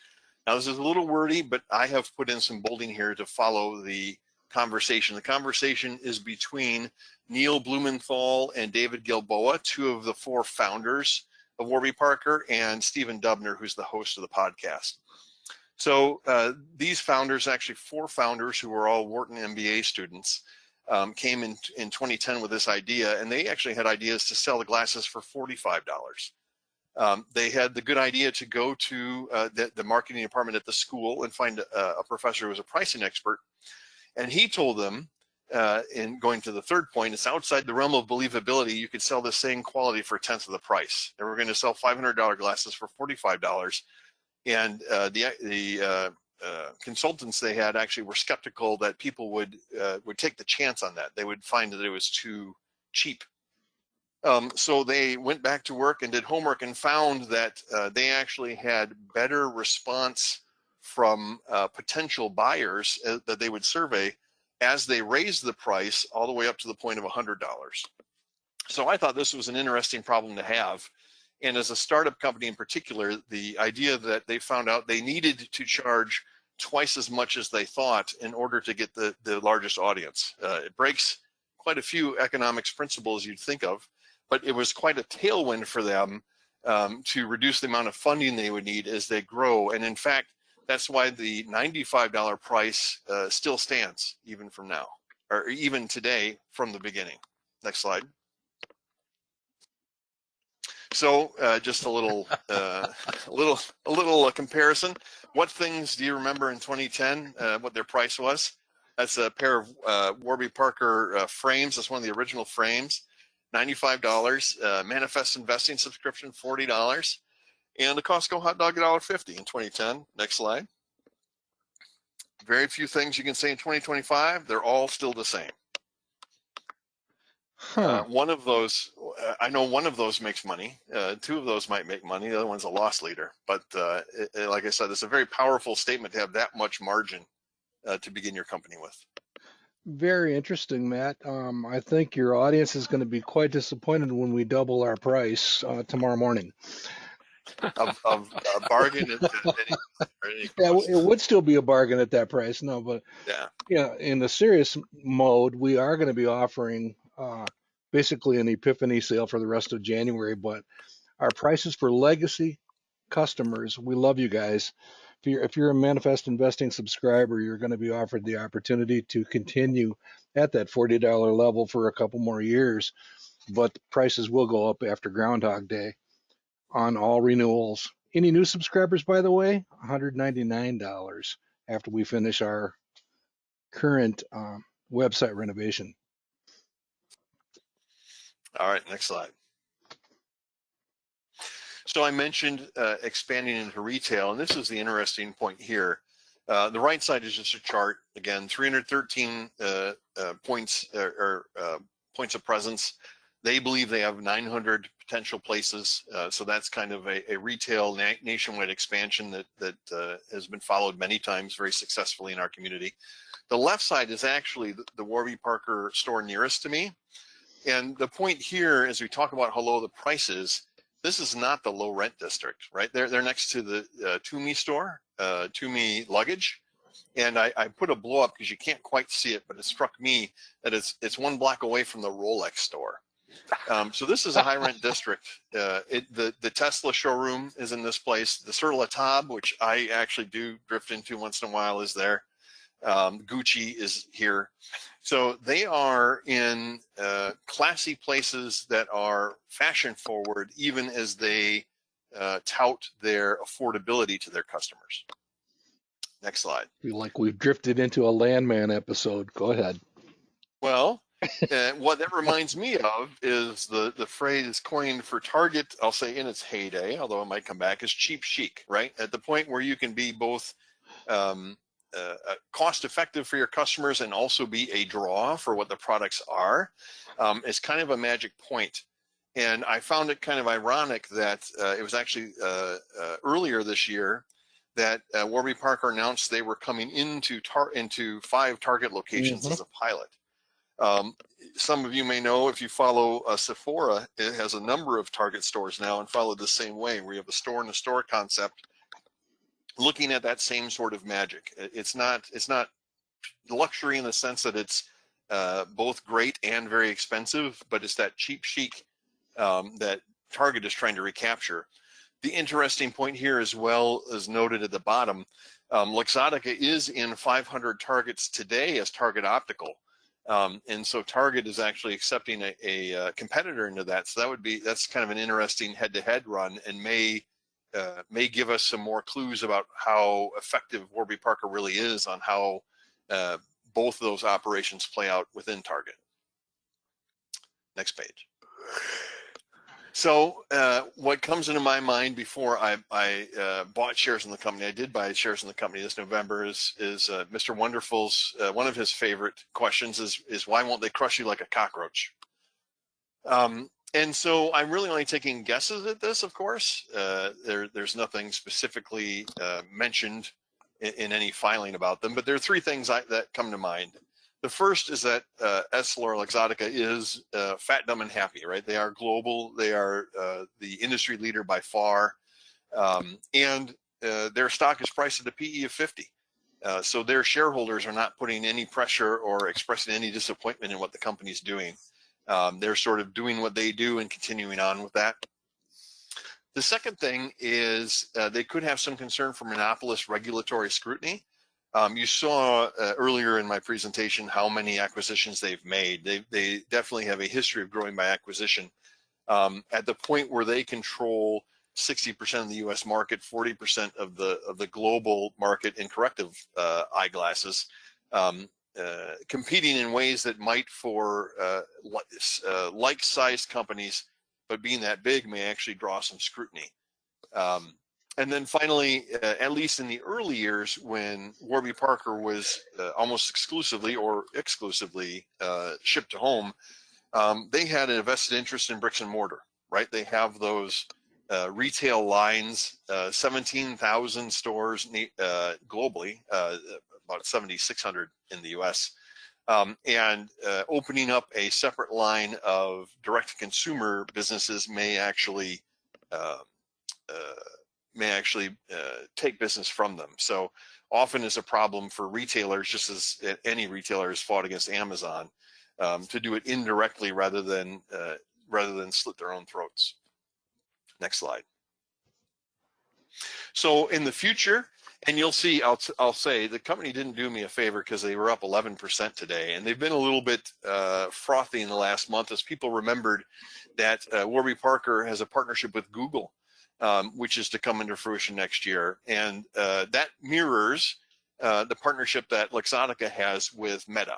Now this is a little wordy, but I have put in some bolding here to follow the conversation. The conversation is between Neil Blumenthal and David Gilboa, 2 of the 4 founders of Warby Parker, and Stephen Dubner, who's the host of the podcast. So these founders, actually 4 founders who were all Wharton MBA students, came in 2010 with this idea, and they actually had ideas to sell the glasses for $45. They had the good idea to go to the marketing department at the school and find a professor who was a pricing expert, and he told them, in going to the third point, it's outside the realm of believability. You could sell the same quality for 1/10 of the price. They were going to sell $500 glasses for $45. And the consultants they had actually were skeptical that people would take the chance on that. They would find that it was too cheap. So they went back to work and did homework and found that they actually had better response from potential buyers that they would survey as they raised the price all the way up to the point of $100. So I thought this was an interesting problem to have. And as a startup company in particular, the idea that they found out they needed to charge twice as much as they thought in order to get the largest audience. It breaks quite a few economics principles you'd think of, but it was quite a tailwind for them to reduce the amount of funding they would need as they grow. And in fact, that's why the $95 price still stands even from now, or even today from the beginning. Next slide. So just a little comparison. What things do you remember in 2010? What their price was? That's a pair of Warby Parker frames. That's one of the original frames. $95. Manifest Investing subscription, $40, and the Costco hot dog $1.50 in 2010. Next slide. Very few things you can say in 2025. They're all still the same. One of those, I know one of those makes money. 2 of those might make money. The other one's a loss leader. But like I said, it's a very powerful statement to have that much margin to begin your company with. Very interesting, Matt. I think your audience is going to be quite disappointed when we double our price tomorrow morning. Of a bargain at any Yeah, cost. it would still be a bargain at that price. No, but yeah, in the serious mode, we are going to be offering basically an epiphany sale for the rest of January. But our prices for legacy customers, we love you guys. If you're a Manifest Investing subscriber, you're going to be offered the opportunity to continue at that $40 level for a couple more years, but prices will go up after Groundhog Day on all renewals. Any new subscribers, by the way, $199 after we finish our current website renovation. All right, next slide. So I mentioned expanding into retail, and this is the interesting point here. The right side is just a chart. Again, 313 points points of presence. They believe they have 900 potential places. So that's kind of a retail nationwide expansion that has been followed many times very successfully in our community. The left side is actually the Warby Parker store nearest to me. And the point here, as we talk about how low the price is, this is not the low rent district, right? They're next to the Toomey store, Toomey luggage. And I put a blow up because you can't quite see it, but it struck me that it's 1 block away from the Rolex store. So this is a high rent district. The Tesla showroom is in this place. The Sur La Table, which I actually do drift into once in a while, is there. Gucci is here. So they are in classy places that are fashion forward, even as they tout their affordability to their customers. Next slide. I feel like we've drifted into a Landman episode. Go ahead. Well, what that reminds me of is the phrase coined for Target, I'll say in its heyday, although it might come back, is cheap chic, right? At the point where you can be both cost effective for your customers and also be a draw for what the products are, is kind of a magic point. And I found it kind of ironic that it was actually earlier this year that Warby Parker announced they were coming into 5 Target locations as a pilot. Some of you may know, if you follow Sephora, it has a number of Target stores now and followed the same way, where you have a store in a store concept, looking at that same sort of magic. It's not luxury in the sense that it's both great and very expensive, but it's that cheap chic that Target is trying to recapture. The interesting point here, as well as noted at the bottom, Luxottica is in 500 Targets today as Target Optical. And so Target is actually accepting a competitor into that. So that's kind of an interesting head-to-head run, and may give us some more clues about how effective Warby Parker really is on how both of those operations play out within Target. Next page. So what comes into my mind before I bought shares in the company, I did buy shares in the company this November, is Mr. Wonderful's, one of his favorite questions is why won't they crush you like a cockroach? And so I'm really only taking guesses at this, of course. There's nothing specifically mentioned in any filing about them, but there are 3 things that come to mind. The first is that EssilorLuxottica is fat, dumb, and happy, right? They are global. They are the industry leader by far. And their stock is priced at a PE of 50. So their shareholders are not putting any pressure or expressing any disappointment in what the company's doing. They're sort of doing what they do and continuing on with that. The second thing is they could have some concern for monopolist regulatory scrutiny. You saw earlier in my presentation how many acquisitions they've made. They definitely have a history of growing by acquisition. At the point where they control 60% of the U.S. market, 40% of the global market in corrective eyeglasses, competing in ways that might for like-sized companies, but being that big may actually draw some scrutiny. And then finally, at least in the early years when Warby Parker was almost exclusively or exclusively shipped to home, they had a vested interest in bricks and mortar, right? They have those retail lines, 17,000 stores globally, about 7,600 in the US, and opening up a separate line of direct-to-consumer businesses may actually take business from them. So often is a problem for retailers, just as any retailer has fought against Amazon, to do it indirectly rather than slit their own throats. Next slide. So in the future, and you'll see, I'll say the company didn't do me a favor because they were up 11% today, and they've been a little bit frothy in the last month as people remembered that Warby Parker has a partnership with Google, which is to come into fruition next year. And that mirrors the partnership that Luxottica has with Meta.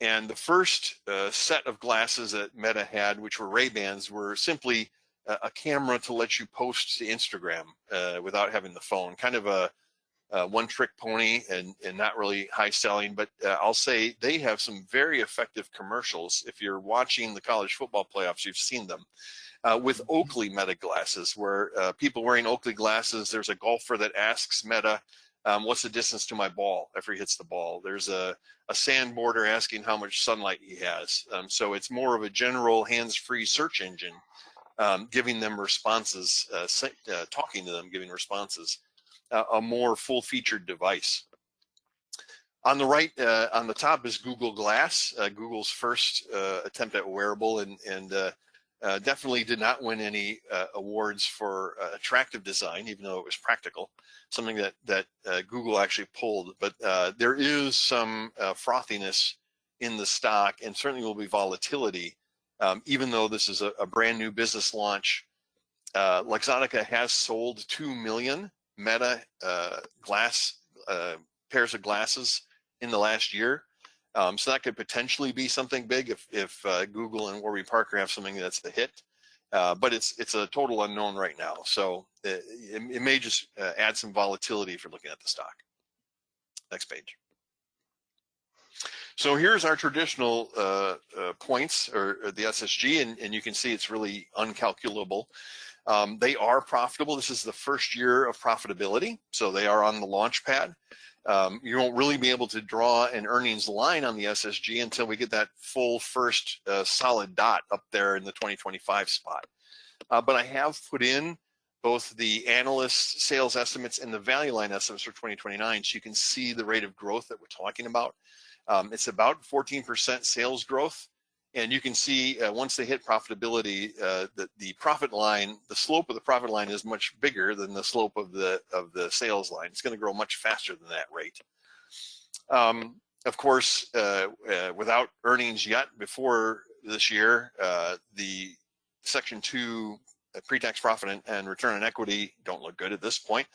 And the first set of glasses that Meta had, which were Ray-Bans, were simply a camera to let you post to Instagram without having the phone, kind of a one-trick pony and not really high selling, but I'll say they have some very effective commercials. If you're watching the college football playoffs, you've seen them with Oakley Meta glasses, where people wearing Oakley glasses, there's a golfer that asks Meta, what's the distance to my ball after he hits the ball? There's a sandboarder asking how much sunlight he has. So it's more of a general hands-free search engine, giving them responses, talking to them, giving responses. A more full-featured device. On the right, on the top is Google Glass, Google's first attempt at wearable, and definitely did not win any awards for attractive design, even though it was practical, something that Google actually pulled. But there is some frothiness in the stock, and certainly will be volatility, even though this is a brand new business launch. Luxottica has sold 2 million Meta glass pairs of glasses in the last year, so that could potentially be something big if Google and Warby Parker have something that's a hit, but it's a total unknown right now, so it may just add some volatility if you're looking at the stock. Next page. So here's our traditional points, or the SSG, and you can see it's really uncalculable. They are profitable. This is the first year of profitability, so they are on the launch pad. You won't really be able to draw an earnings line on the SSG until we get that full first solid dot up there in the 2025 spot. But I have put in both the analyst sales estimates and the value line estimates for 2029, so you can see the rate of growth that we're talking about. It's about 14% sales growth. And you can see once they hit profitability, the profit line, the slope of the profit line is much bigger than the slope of the sales line. It's going to grow much faster than that rate. Of course, without earnings yet before this year, the Section 2 pre-tax profit and return on equity don't look good at this point.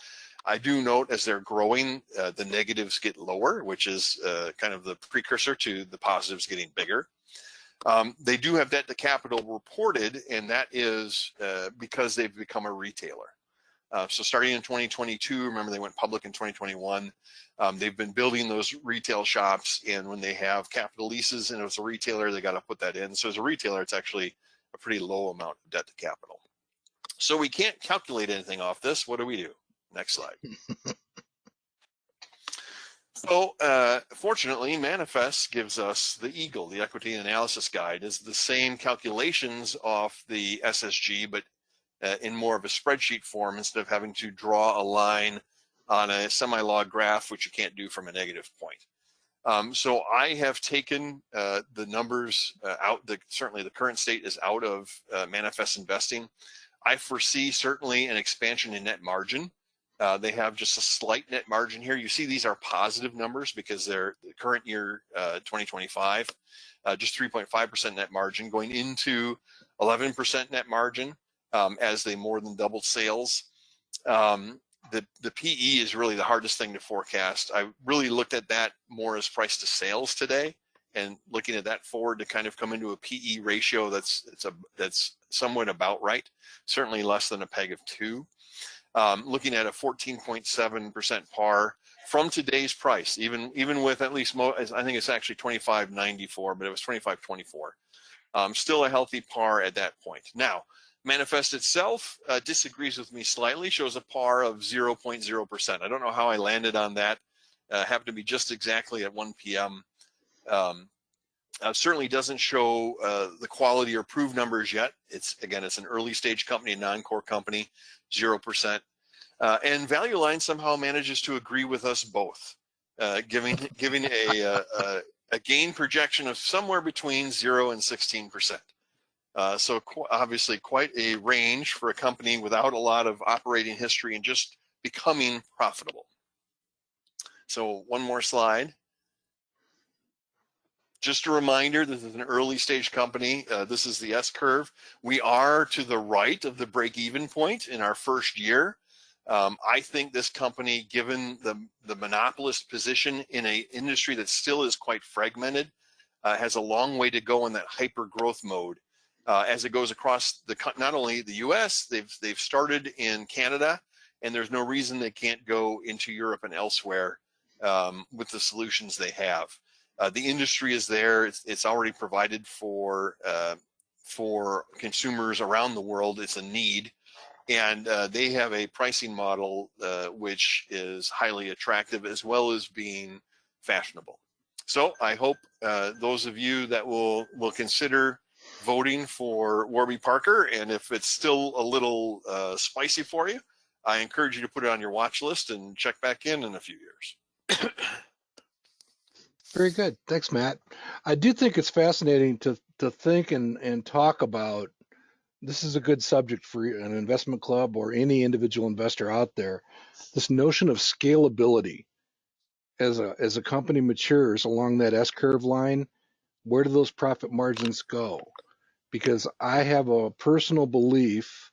I do note as they're growing, the negatives get lower, which is kind of the precursor to the positives getting bigger. They do have debt to capital reported, and that is because they've become a retailer. So starting in 2022, remember they went public in 2021, they've been building those retail shops, and when they have capital leases and as a retailer, they got to put that in. So as a retailer, it's actually a pretty low amount of debt to capital. So we can't calculate anything off this. What do? Next slide. So fortunately, Manifest gives us the Eagle, the Equity Analysis Guide, is the same calculations off the SSG, but in more of a spreadsheet form instead of having to draw a line on a semi-log graph, which you can't do from a negative point. So I have taken the numbers out. Certainly the current state is out of Manifest Investing. I foresee certainly an expansion in net margin. They have just a slight net margin here. You see these are positive numbers because they're the current year 2025, just 3.5% net margin going into 11% net margin as they more than doubled sales. The PE is really the hardest thing to forecast. I really looked at that more as price to sales today, and looking at that forward to kind of come into a PE ratio that's somewhat about right, certainly less than a peg of 2. Looking at a 14.7% par from today's price, even with at least, I think it's actually 25.94, but it was 25.24. Still a healthy par at that point. Now, Manifest itself disagrees with me slightly, shows a par of 0.0%. I don't know how I landed on that. Happened to be just exactly at 1 p.m. Certainly doesn't show the quality or proved numbers yet. It's an early stage company, a non-core company, 0%. And Value Line somehow manages to agree with us both, giving a gain projection of somewhere between 0 and 16%. So obviously quite a range for a company without a lot of operating history and just becoming profitable. So one more slide. Just a reminder, this is an early stage company. This is the S-curve. We are to the right of the break-even point in our first year. I think this company, given the monopolist position in an industry that still is quite fragmented, has a long way to go in that hyper growth mode. As it goes across not only the U.S., they've started in Canada, and there's no reason they can't go into Europe and elsewhere with the solutions they have. The industry is there. It's already provided for consumers around the world. It's a need. And they have a pricing model which is highly attractive, as well as being fashionable. So I hope those of you that will consider voting for Warby Parker, and if it's still a little spicy for you, I encourage you to put it on your watch list and check back in a few years. Very good. Thanks, Matt. I do think it's fascinating to think and talk about. This is a good subject for an investment club or any individual investor out there. This notion of scalability. As a company matures along that S-curve line, where do those profit margins go? Because I have a personal belief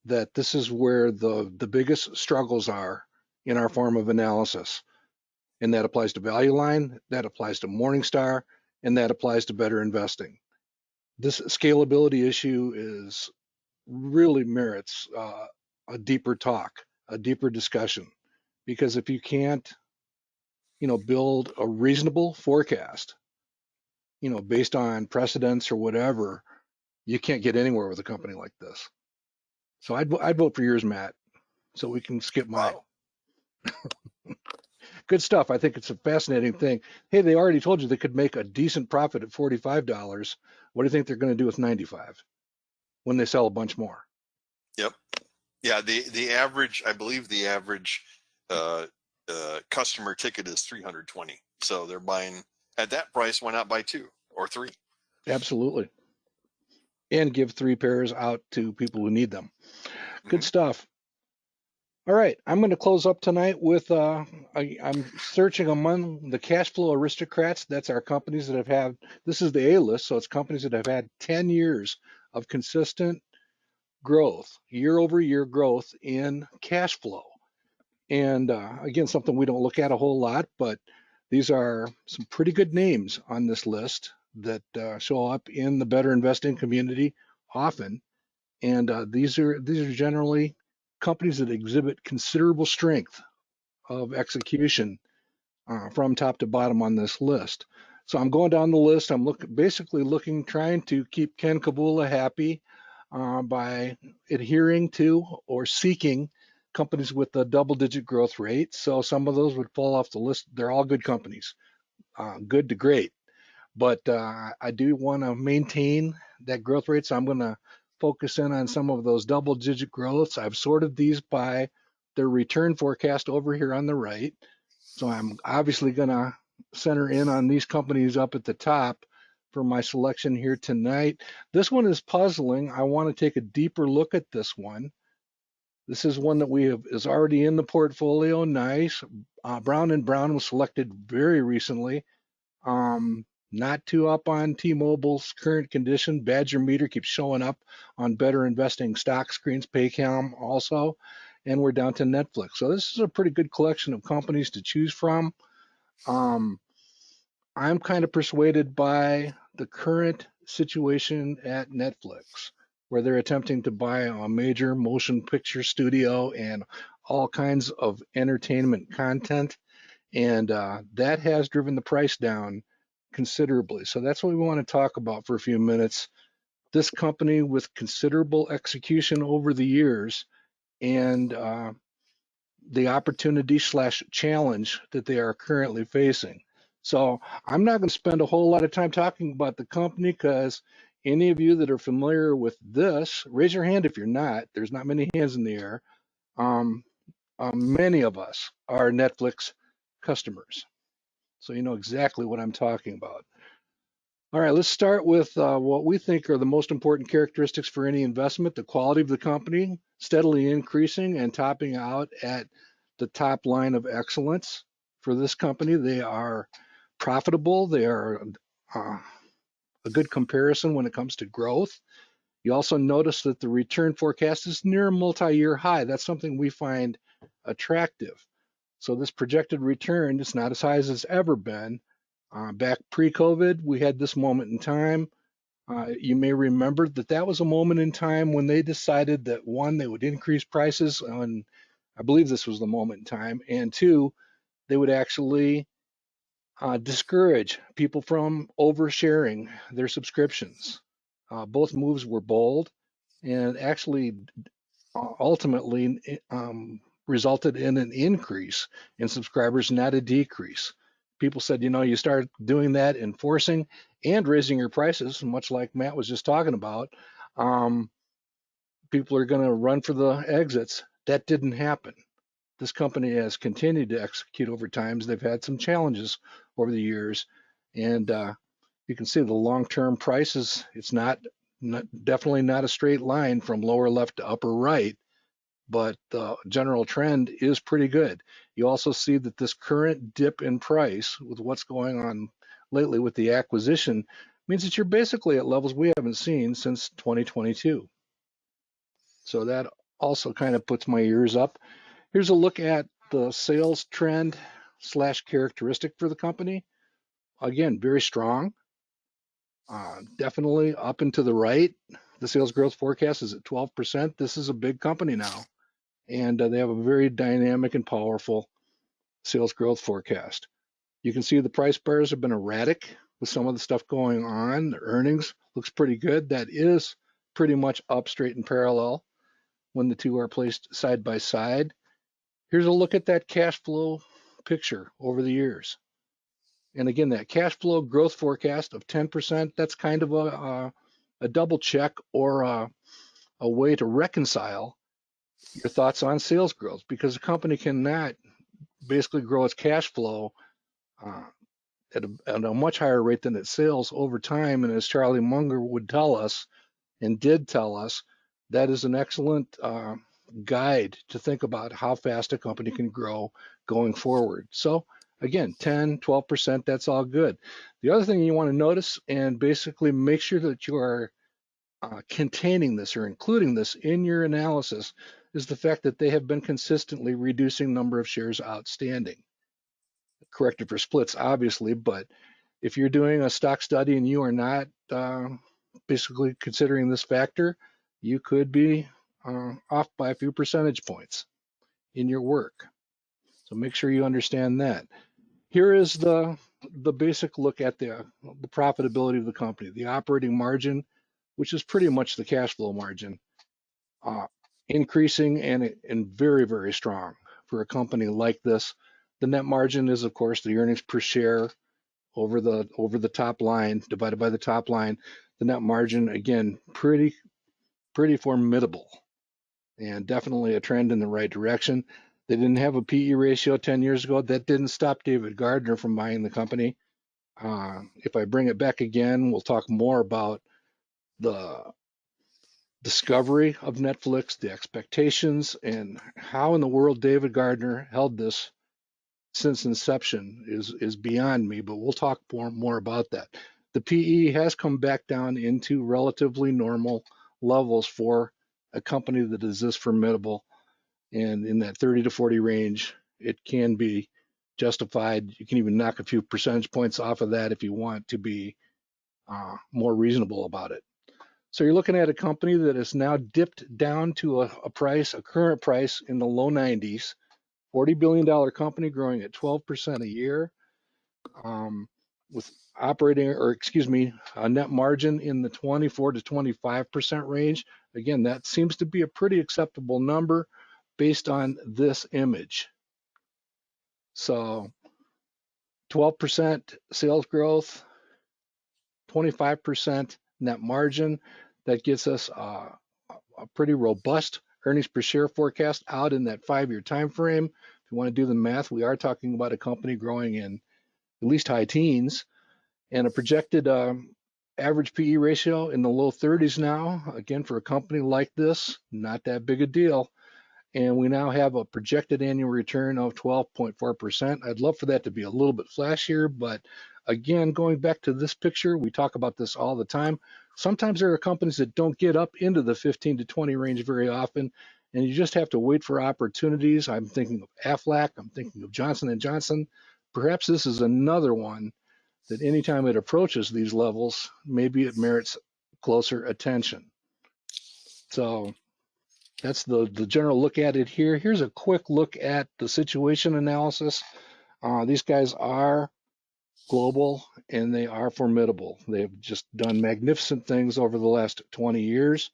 that this is where the biggest struggles are in our form of analysis. And that applies to Value Line, that applies to Morningstar, and that applies to better investing. This scalability issue is really merits a deeper talk, a deeper discussion. Because if you can't, build a reasonable forecast, based on precedents or whatever, you can't get anywhere with a company like this. So I'd vote for yours, Matt, so we can skip mine. Wow. Good stuff. I think it's a fascinating thing. Hey, they already told you they could make a decent profit at $45. What do you think they're going to do with 95 when they sell a bunch more? Yep. Yeah. The average, I believe, the average customer ticket is $320. So they're buying at that price. Why not buy 2 or 3? Absolutely. And give 3 pairs out to people who need them. Good stuff. All right, I'm going to close up tonight with I'm searching among the cash flow aristocrats. That's our companies that have had, this is the A list, so it's companies that have had 10 years of consistent growth, year-over-year growth in cash flow. And again, something we don't look at a whole lot, but these are some pretty good names on this list that show up in the better investing community often. And these are generally companies that exhibit considerable strength of execution from top to bottom on this list. So I'm going down the list. I'm basically trying to keep Ken Kavula happy by adhering to or seeking companies with a double-digit growth rate. So some of those would fall off the list. They're all good companies, good to great. But I do want to maintain that growth rate, so I'm going to focus in on some of those double-digit growths. I've sorted these by their return forecast over here on the right. So I'm obviously going to center in on these companies up at the top for my selection here tonight. This one is puzzling. I want to take a deeper look at this one. This is one that is already in the portfolio. Nice. Brown & Brown was selected very recently. Not too up on T-Mobile's current condition. Badger Meter keeps showing up on better investing stock screens, Paycom also, and we're down to Netflix. So this is a pretty good collection of companies to choose from. I'm kind of persuaded by the current situation at Netflix, where they're attempting to buy a major motion picture studio and all kinds of entertainment content, and that has driven the price down considerably. So that's what we want to talk about for a few minutes. This company with considerable execution over the years and the opportunity / challenge that they are currently facing. So I'm not going to spend a whole lot of time talking about the company, because any of you that are familiar with this, raise your hand if you're not. There's not many hands in the air. Many of us are Netflix customers. So you know exactly what I'm talking about. All right, let's start with what we think are the most important characteristics for any investment. The quality of the company, steadily increasing and topping out at the top line of excellence for this company. They are profitable. They are a good comparison when it comes to growth. You also notice that the return forecast is near a multi-year high. That's something we find attractive. So this projected return is not as high as it's ever been. Back pre-COVID, we had this moment in time. You may remember that was a moment in time when they decided that, one, they would increase prices on I believe this was the moment in time. And two, they would actually discourage people from oversharing their subscriptions. Both moves were bold and actually ultimately resulted in an increase in subscribers, not a decrease. People said, you start doing that, enforcing and raising your prices, much like Matt was just talking about, people are going to run for the exits. That didn't happen. This company has continued to execute over times. They've had some challenges over the years, and you can see the long-term prices. It's definitely not a straight line from lower left to upper right, but the general trend is pretty good. You also see that this current dip in price with what's going on lately with the acquisition means that you're basically at levels we haven't seen since 2022. So that also kind of puts my ears up. Here's a look at the sales trend / characteristic for the company. Again, very strong, definitely up and to the right. The sales growth forecast is at 12%. This is a big company now, and they have a very dynamic and powerful sales growth forecast. You can see the price bars have been erratic with some of the stuff going on. The earnings looks pretty good. That is pretty much up straight and parallel when the two are placed side by side. Here's a look at that cash flow picture over the years. And again, that cash flow growth forecast of 10%, that's kind of a double check or a way to reconcile your thoughts on sales growth, because a company cannot basically grow its cash flow at a much higher rate than its sales over time. And as Charlie Munger would tell us, and did tell us, that is an excellent guide to think about how fast a company can grow going forward. So again, 10, 12%, that's all good. The other thing you want to notice and basically make sure that you are containing this or including this in your analysis is the fact that they have been consistently reducing number of shares outstanding. Corrected for splits, obviously, but if you're doing a stock study and you are not basically considering this factor, you could be off by a few percentage points in your work. So make sure you understand that. Here is the basic look at the profitability of the company, the operating margin, which is pretty much the cash flow margin, increasing and very, very strong for a company like this. The net margin is, of course, the earnings per share over the top line divided by the top line. The net margin, again, pretty formidable and definitely a trend in the right direction. They didn't have a PE ratio 10 years ago. That didn't stop David Gardner from buying the company. If I bring it back again, we'll talk more about the discovery of Netflix, the expectations, and how in the world David Gardner held this since inception is beyond me, but we'll talk more about that. The PE has come back down into relatively normal levels for a company that is this formidable, and in that 30 to 40 range, it can be justified. You can even knock a few percentage points off of that if you want to be more reasonable about it. So you're looking at a company that has now dipped down to a current price in the low 90s, $40 billion company growing at 12% a year, with a net margin in the 24 to 25% range. Again, that seems to be a pretty acceptable number based on this image. So 12% sales growth, 25% net margin, that gets us a pretty robust earnings per share forecast out in that 5-year time frame. If you want to do the math, we are talking about a company growing in at least high teens, and a projected average PE ratio in the low 30s now. Again, for a company like this, not that big a deal. And we now have a projected annual return of 12.4%. I'd love for that to be a little bit flashier, but again, going back to this picture, we talk about this all the time. Sometimes there are companies that don't get up into the 15 to 20 range very often, and you just have to wait for opportunities. I'm thinking of Aflac, I'm thinking of Johnson & Johnson. Perhaps this is another one that anytime it approaches these levels, maybe it merits closer attention. So That's the general look at it here. Here's a quick look at the situation analysis. These guys are global and they are formidable. They've just done magnificent things over the last 20 years.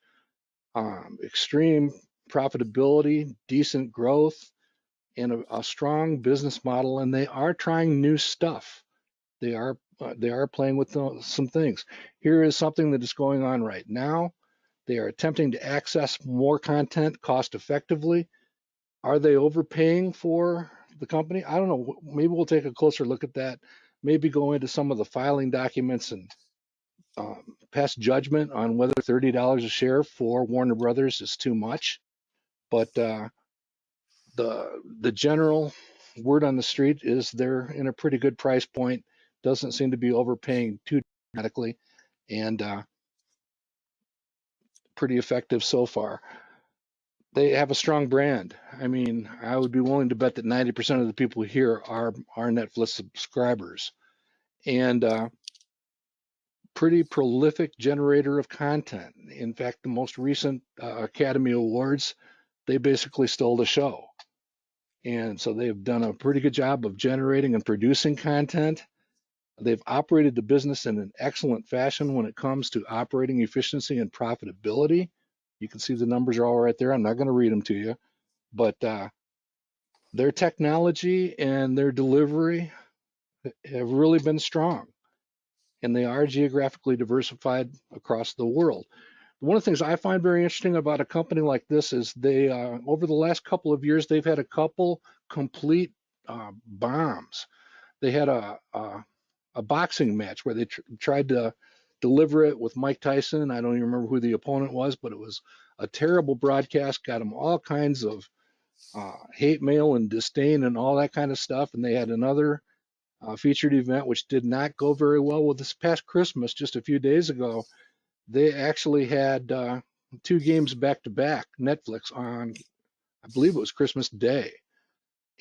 Extreme profitability, decent growth, and a strong business model. And they are trying new stuff. They are playing with some things. Here is something that is going on right now. They are attempting to access more content cost effectively. Are they overpaying for the company? I don't know. Maybe we'll take a closer look at that. Maybe go into some of the filing documents and pass judgment on whether $30 a share for Warner Brothers is too much. But the general word on the street is they're in a pretty good price point. Doesn't seem to be overpaying too dramatically, and pretty effective so far. They have a strong brand. I mean, I would be willing to bet that 90% of the people here are Netflix subscribers, and pretty prolific generator of content. In fact, the most recent Academy Awards, they basically stole the show. And so they've done a pretty good job of generating and producing content. They've operated the business in an excellent fashion when it comes to operating efficiency and profitability. You can see the numbers are all right there. I'm not going to read them to you, but their technology and their delivery have really been strong, and they are geographically diversified across the world. One of the things I find very interesting about a company like this is they, over the last couple of years, they've had a couple complete bombs. They had a boxing match where they tried to deliver it with Mike Tyson. I don't even remember who the opponent was, but it was a terrible broadcast, got them all kinds of hate mail and disdain and all that kind of stuff. And they had another featured event which did not go very well. Well, this past Christmas, just a few days ago, they actually had 2 games back to back, Netflix on, I believe it was Christmas Day.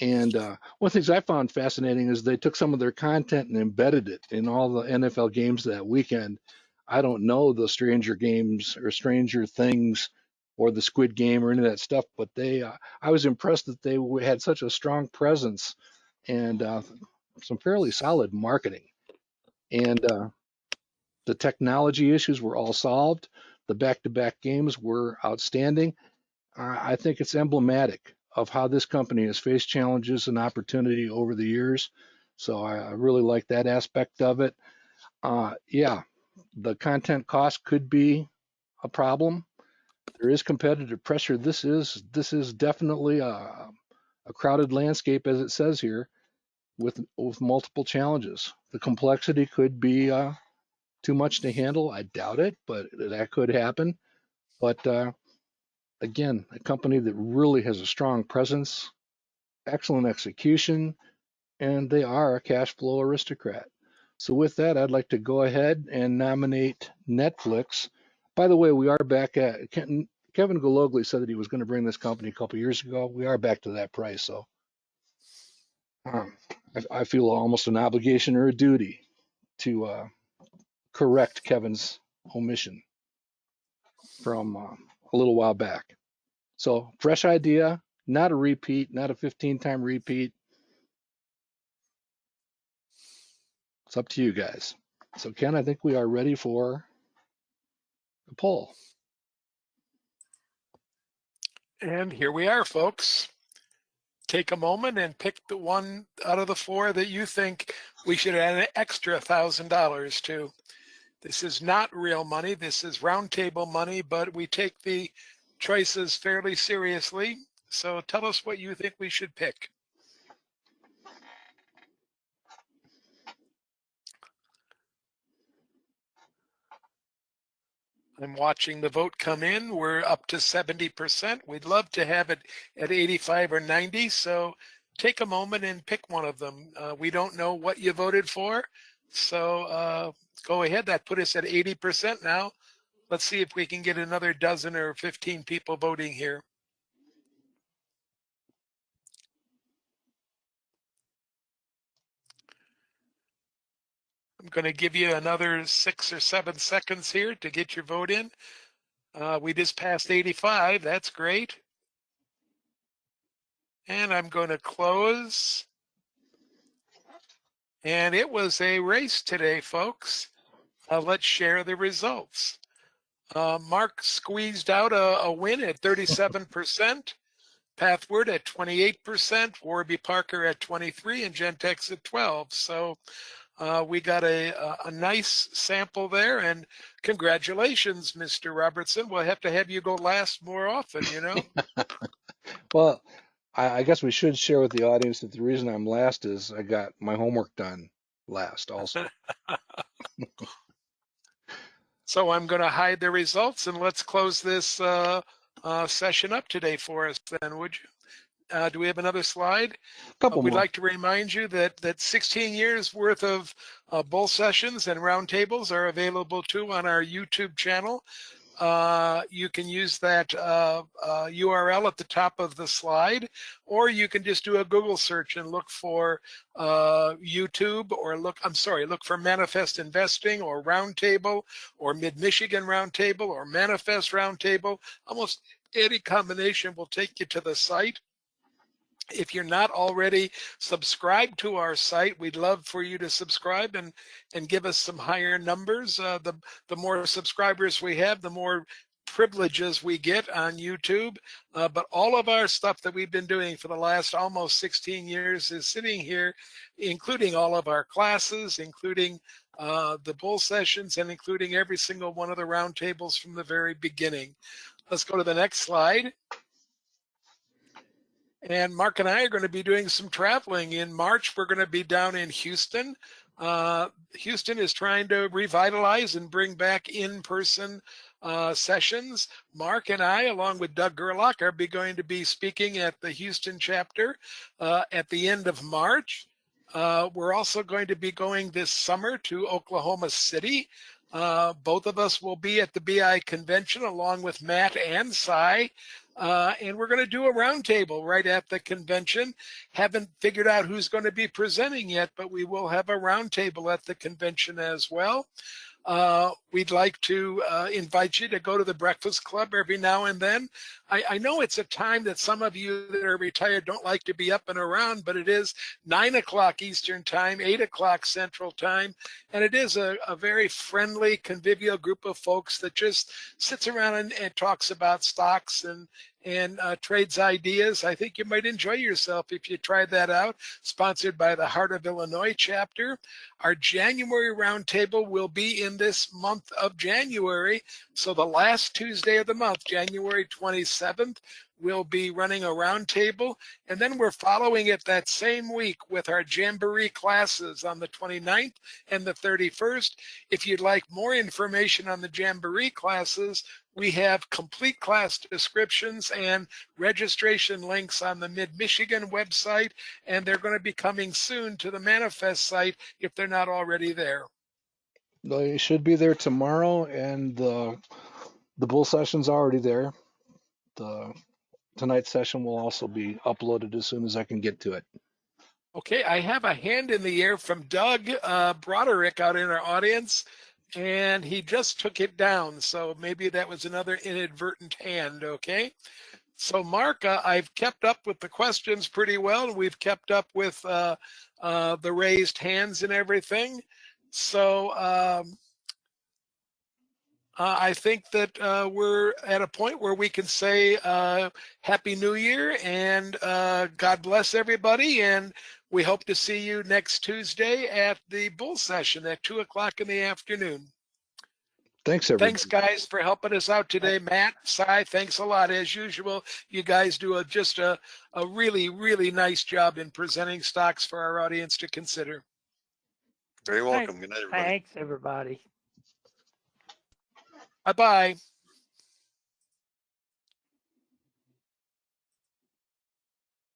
And one of the things I found fascinating is they took some of their content and embedded it in all the NFL games that weekend. I don't know the Stranger Games or Stranger Things or the Squid Game or any of that stuff, but I was impressed that they had such a strong presence and some fairly solid marketing. And the technology issues were all solved. The back-to-back games were outstanding. I think it's emblematic of how this company has faced challenges and opportunity over the years. So I really like that aspect of it. Yeah, the content cost could be a problem. There is competitive pressure. This is definitely a crowded landscape, as it says here, with multiple challenges. The complexity could be too much to handle. I doubt it, but that could happen. But again, a company that really has a strong presence, excellent execution, and they are a cash flow aristocrat. So with that, I'd like to go ahead and nominate Netflix. By the way, we are back at Kevin Gologly said that he was going to bring this company a couple years ago. We are back to that price, so I feel almost an obligation or a duty to correct Kevin's omission from a little while back. So fresh idea, not a repeat, not a 15-time repeat. It's up to you guys. So Ken, I think we are ready for the poll. And here we are, folks. Take a moment and pick the one out of the 4 that you think we should add an extra $1,000 to. This is not real money. This is roundtable money, but we take the choices fairly seriously. So tell us what you think we should pick. I'm watching the vote come in. We're up to 70%. We'd love to have it at 85 or 90. So take a moment and pick one of them. We don't know what you voted for. So go ahead. That put us at 80% now. Let's see if we can get another dozen or 15 people voting here. I'm going to give you another 6 or 7 seconds here to get your vote in. We just passed 85. That's great. And I'm going to close. And it was a race today, folks. Let's share the results. Mark squeezed out a win at 37%, Pathward at 28%, Warby Parker at 23%, and Gentex at 12%. So we got a nice sample there, and congratulations, Mr. Robertson. We'll have to have you go last more often, you know. Well, I guess we should share with the audience that the reason I'm last is I got my homework done last also. So I'm going to hide the results, and let's close this session up today for us then, would you? Do we have another slide? Couple We'd more. like to remind you that 16 years worth of bull sessions and roundtables are available too on our YouTube channel. You can use that URL at the top of the slide, or you can just do a Google search and look for YouTube, or look for Manifest Investing or Roundtable or Mid-Michigan Roundtable or Manifest Roundtable. Almost any combination will take you to the site. If you're not already subscribed to our site, we'd love for you to subscribe and give us some higher numbers. The more subscribers we have, the more privileges we get on YouTube. But all of our stuff that we've been doing for the last almost 16 years is sitting here, including all of our classes, including the bull sessions, and including every single one of the roundtables from the very beginning. Let's go to the next slide. And Mark and I are going to be doing some traveling. In March, we're going to be down in Houston. Houston is trying to revitalize and bring back in-person sessions. Mark and I, along with Doug Gerlach, are going to be speaking at the Houston chapter at the end of March. We're also going to be going this summer to Oklahoma City. Both of us will be at the BI convention along with Matt and Cy. And we're going to do a roundtable right at the convention. Haven't figured out who's going to be presenting yet, but we will have a roundtable at the convention as well. We'd like to invite you to go to the Breakfast Club every now and then. I know it's a time that some of you that are retired don't like to be up and around, but it is 9 o'clock Eastern time, 8 o'clock Central time, and it is a very friendly, convivial group of folks that just sits around and talks about stocks and trades ideas. I think you might enjoy yourself if you try that out. Sponsored by the Heart of Illinois chapter. Our January roundtable will be in this month of January. So the last Tuesday of the month, January 27th, we'll be running a roundtable. And then we're following it that same week with our Jamboree classes on the 29th and the 31st. If you'd like more information on the Jamboree classes, we have complete class descriptions and registration links on the Mid-Michigan website, and they're going to be coming soon to the Manifest site if they're not already there. They should be there tomorrow, and the bull session's already there. Tonight's session will also be uploaded as soon as I can get to it. Okay, I have a hand in the air from Doug Broderick out in our audience, and he just took it down. So maybe that was another inadvertent hand, okay? So Mark, I've kept up with the questions pretty well. We've kept up with the raised hands and everything. So I think that we're at a point where we can say Happy New Year and God bless everybody. And we hope to see you next Tuesday at the bull session at 2 o'clock in the afternoon. Thanks, everybody. Thanks, guys, for helping us out today. Matt, Cy, thanks a lot. As usual, you guys do just a really, really nice job in presenting stocks for our audience to consider. Very welcome. Good night, everybody. Thanks, everybody. Bye-bye.